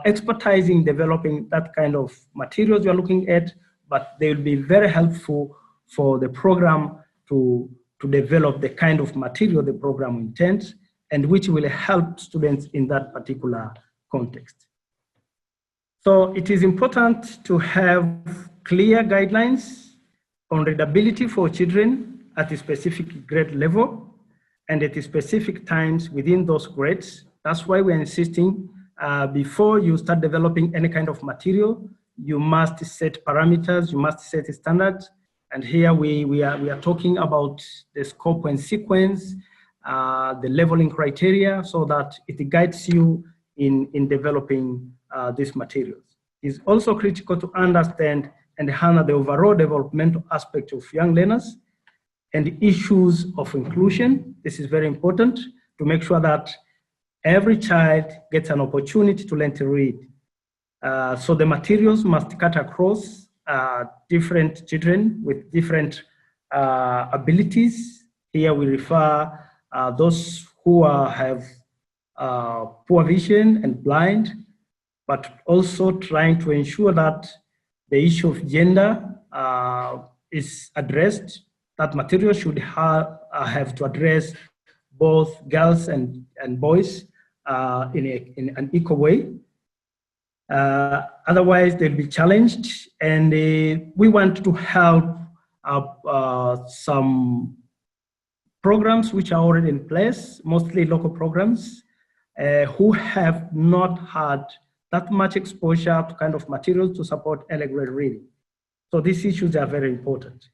expertise in developing that kind of materials you're looking at, but they will be very helpful for the program to develop the kind of material the program intends, and which will help students in that particular context. So it is important to have clear guidelines on readability for children at a specific grade level and at specific times within those grades. That's why we're insisting before you start developing any kind of material, you must set parameters, you must set standards. And here we are talking about the scope and sequence, the leveling criteria, so that it guides you in developing these materials. It's also critical to understand and handle the overall developmental aspect of young learners and issues of inclusion. This is very important to make sure that every child gets an opportunity to learn to read. So the materials must cut across different children with different abilities. Here we refer those who have poor vision and blind, but also trying to ensure that the issue of gender is addressed. That material should have to address both girls and boys in an equal way. Otherwise, they'll be challenged, and we want to help some programs which are already in place, mostly local programs, who have not had that much exposure to kind of materials to support early grade reading. So these issues are very important.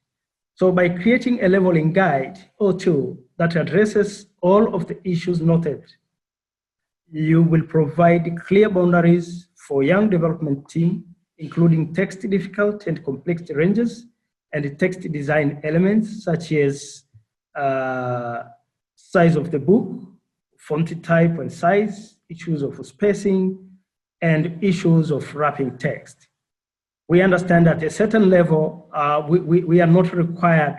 So by creating a leveling guide or tool that addresses all of the issues noted, you will provide clear boundaries for young development team, including text difficult and complexity ranges and text design elements such as size of the book, font type and size, issues of spacing, and issues of wrapping text. We understand at a certain level, we are not required,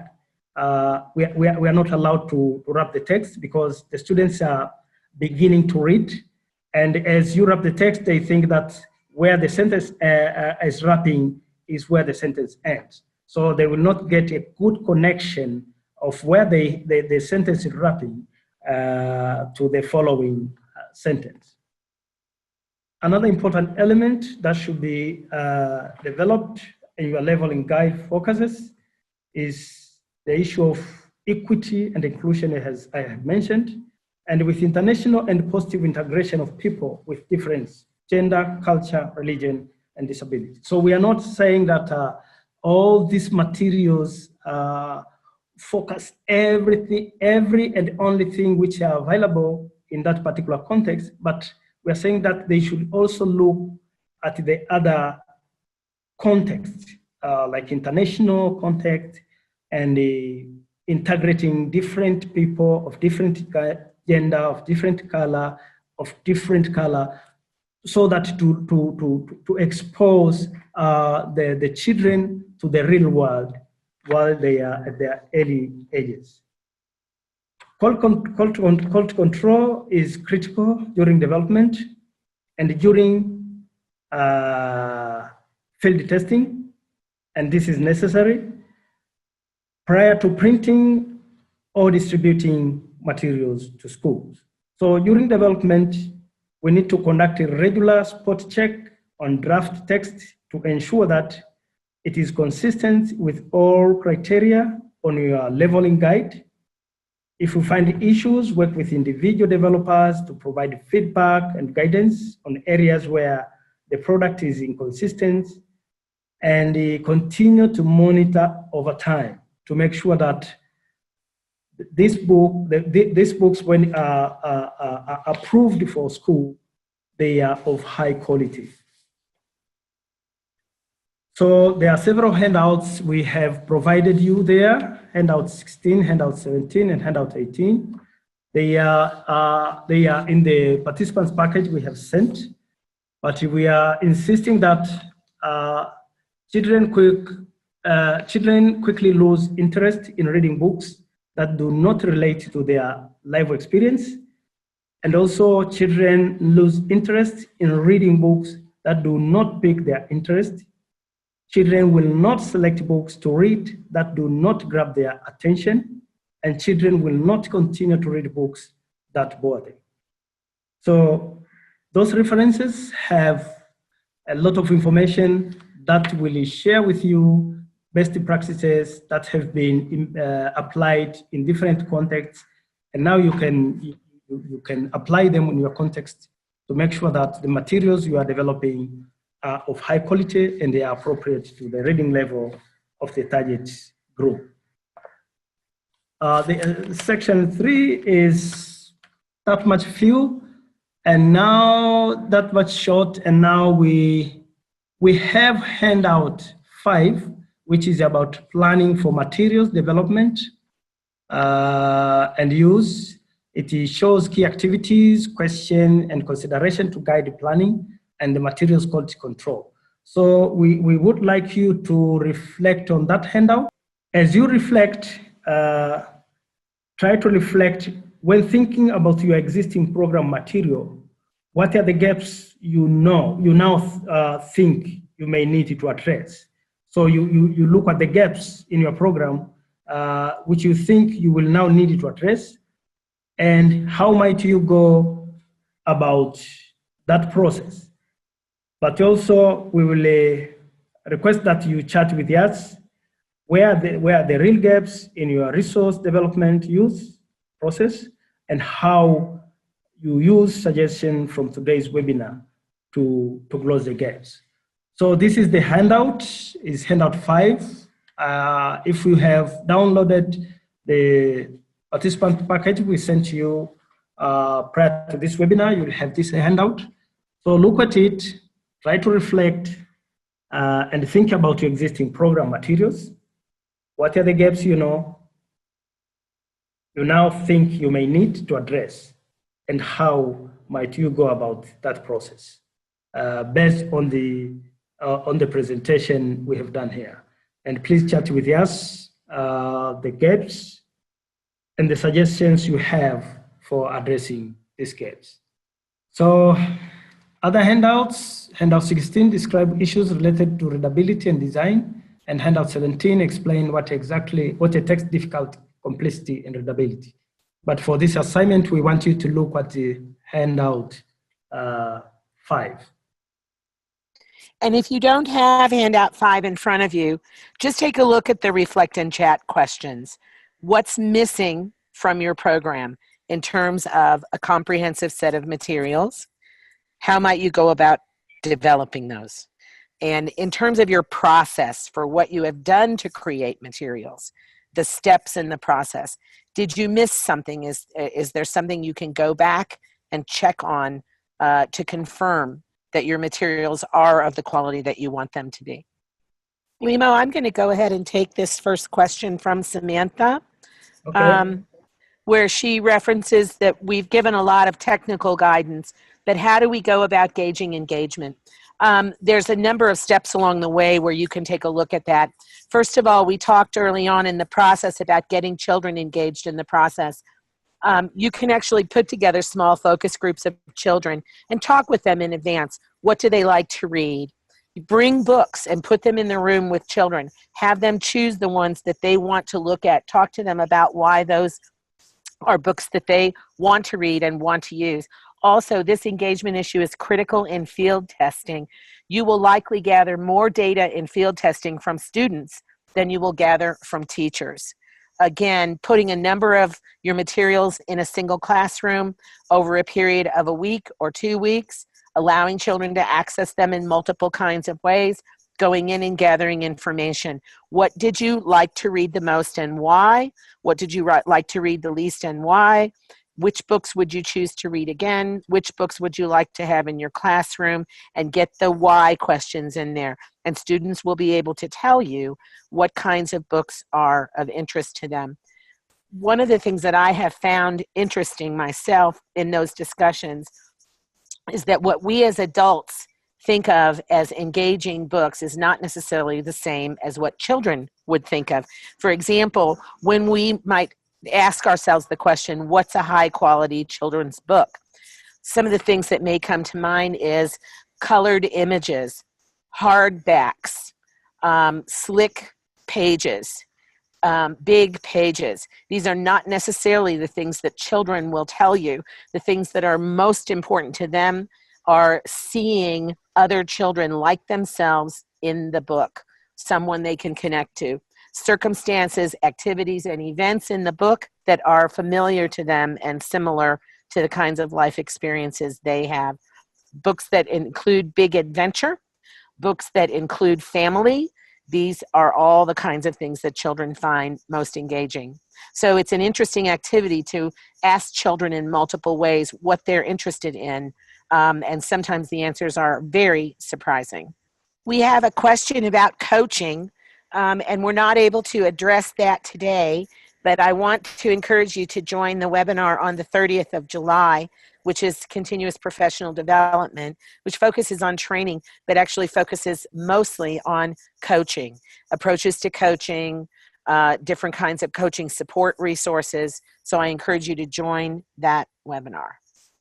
we are not allowed to wrap the text because the students are beginning to read. And as you wrap the text, they think that where the sentence is wrapping is where the sentence ends. So they will not get a good connection of where the sentence is wrapping to the following sentence. Another important element that should be developed in your leveling guide focuses is the issue of equity and inclusion, as I have mentioned, and with international and positive integration of people with difference, gender, culture, religion, and disability. So we are not saying that all these materials focus every and only thing which are available in that particular context, but we are saying that they should also look at the other context, like international context, and integrating different people of different gender, of different color, so that to expose the children to the real world while they are at their early ages. Cult control is critical during development and during field testing, and this is necessary prior to printing or distributing materials to schools. So during development, we need to conduct a regular spot check on draft text to ensure that it is consistent with all criteria on your leveling guide. If you find issues, work with individual developers to provide feedback and guidance on areas where the product is inconsistent, and continue to monitor over time to make sure that these books, when approved for school, they are of high quality. So there are several handouts we have provided you there, handout 16, handout 17, and handout 18. They are in the participants package we have sent, but we are insisting that children quickly lose interest in reading books that do not relate to their life experience, and also children lose interest in reading books that do not pique their interest. Children will not select books to read that do not grab their attention, and children will not continue to read books that bore them. So those references have a lot of information that will share with you best practices that have been applied in different contexts, and now you can apply them in your context to make sure that the materials you are developing are of high quality and they are appropriate to the reading level of the target group. Section 3 is that much few, and now that much short, and now we have handout 5, which is about planning for materials development and use. It shows key activities, question, and consideration to guide the planning and the materials quality control. So we would like you to reflect on that handout. As you reflect, try to reflect when thinking about your existing program material, what are the gaps you now think you may need to address? So you look at the gaps in your program, which you think you will now need to address, and how might you go about that process. But also, we will request that you chat with us where are the real gaps in your resource development use process, and how you use suggestions from today's webinar to close the gaps. So this is the handout, is handout 5. If you have downloaded the participant package we sent you prior to this webinar, you'll have this handout. So look at it, try to reflect and think about your existing program materials. What are the gaps you now think you may need to address, and how might you go about that process based on the presentation we have done here. And please chat with us the gaps and the suggestions you have for addressing these gaps. So other handouts, handout 16 describe issues related to readability and design, and handout 17 explain what a text difficulty complexity and readability. But for this assignment, we want you to look at the handout 5. And if you don't have handout 5 in front of you, just take a look at the Reflect and Chat questions. What's missing from your program in terms of a comprehensive set of materials? How might you go about developing those? And in terms of your process for what you have done to create materials, the steps in the process, did you miss something? Is there something you can go back and check on to confirm that your materials are of the quality that you want them to be? Limo, I'm going to go ahead and take this first question from Samantha, Okay. where she references that we've given a lot of technical guidance, but how do we go about gauging engagement? There's a number of steps along the way where you can take a look at that. First of all, we talked early on in the process about getting children engaged in the process. You can actually put together small focus groups of children and talk with them in advance. What do they like to read? Bring books and put them in the room with children. Have them choose the ones that they want to look at. Talk to them about why those are books that they want to read and want to use. Also, this engagement issue is critical in field testing. You will likely gather more data in field testing from students than you will gather from teachers. Again, putting a number of your materials in a single classroom over a period of a week or 2 weeks, allowing children to access them in multiple kinds of ways, going in and gathering information. What did you like to read the most and why? What did you like to read the least and why? Which books would you choose to read again? Which books would you like to have in your classroom? And get the why questions in there. And students will be able to tell you what kinds of books are of interest to them. One of the things that I have found interesting myself in those discussions is that what we as adults think of as engaging books is not necessarily the same as what children would think of. For example, when we might ask ourselves the question, what's a high quality children's book? Some of the things that may come to mind is colored images, hardbacks, slick pages, big pages. These are not necessarily the things that children will tell you. The things that are most important to them are seeing other children like themselves in the book, someone they can connect to. Circumstances, activities, and events in the book that are familiar to them and similar to the kinds of life experiences they have. Books that include big adventure, books that include family. These are all the kinds of things that children find most engaging. So it's an interesting activity to ask children in multiple ways what they're interested in, and sometimes the answers are very surprising. We have a question about coaching, and we're not able to address that today, but I want to encourage you to join the webinar on the 30th of July, which is Continuous Professional Development, which focuses on training, but actually focuses mostly on coaching, approaches to coaching, different kinds of coaching support resources. So I encourage you to join that webinar.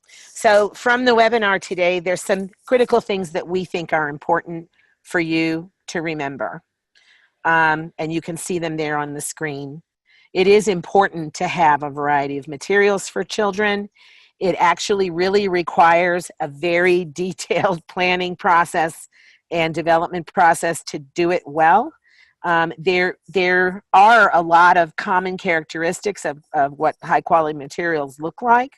So from the webinar today, there's some critical things that we think are important for you to remember. And you can see them there on the screen. It is important to have a variety of materials for children. It actually really requires a very detailed planning process and development process to do it well. There are a lot of common characteristics of what high quality materials look like.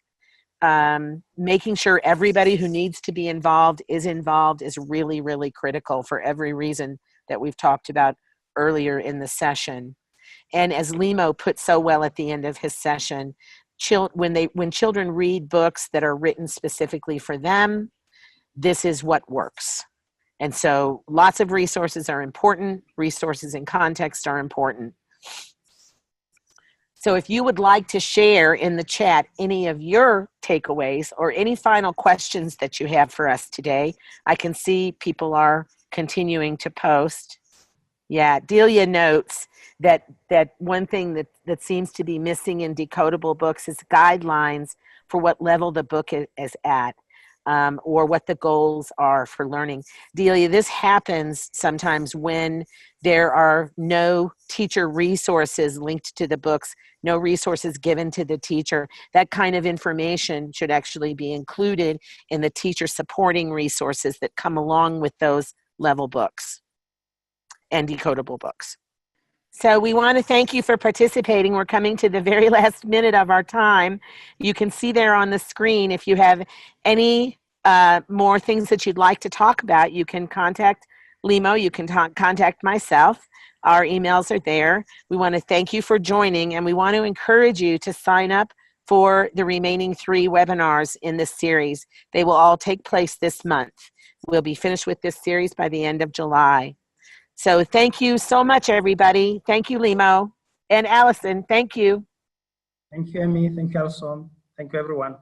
Making sure everybody who needs to be involved is really, really critical for every reason that we've talked about earlier in the session. And as Limo put so well at the end of his session, when children read books that are written specifically for them, this is what works. And so lots of resources are important. Resources in context are important. So if you would like to share in the chat any of your takeaways or any final questions that you have for us today, I can see people are continuing to post. Yeah, Delia notes that one thing that seems to be missing in decodable books is guidelines for what level the book is at. or what the goals are for learning. Delia, this happens sometimes when there are no teacher resources linked to the books, no resources given to the teacher. That kind of information should actually be included in the teacher supporting resources that come along with those level books and decodable books. So we want to thank you for participating. We're coming to the very last minute of our time. You can see there on the screen, if you have any more things that you'd like to talk about, you can contact Limo, you can contact myself. Our emails are there. We want to thank you for joining, and we want to encourage you to sign up for the remaining 3 webinars in this series. They will all take place this month. We'll be finished with this series by the end of July. So thank you so much, everybody. Thank you, Limo. And Allison, thank you. Thank you, Amy. Thank you, Alison. Thank you, everyone.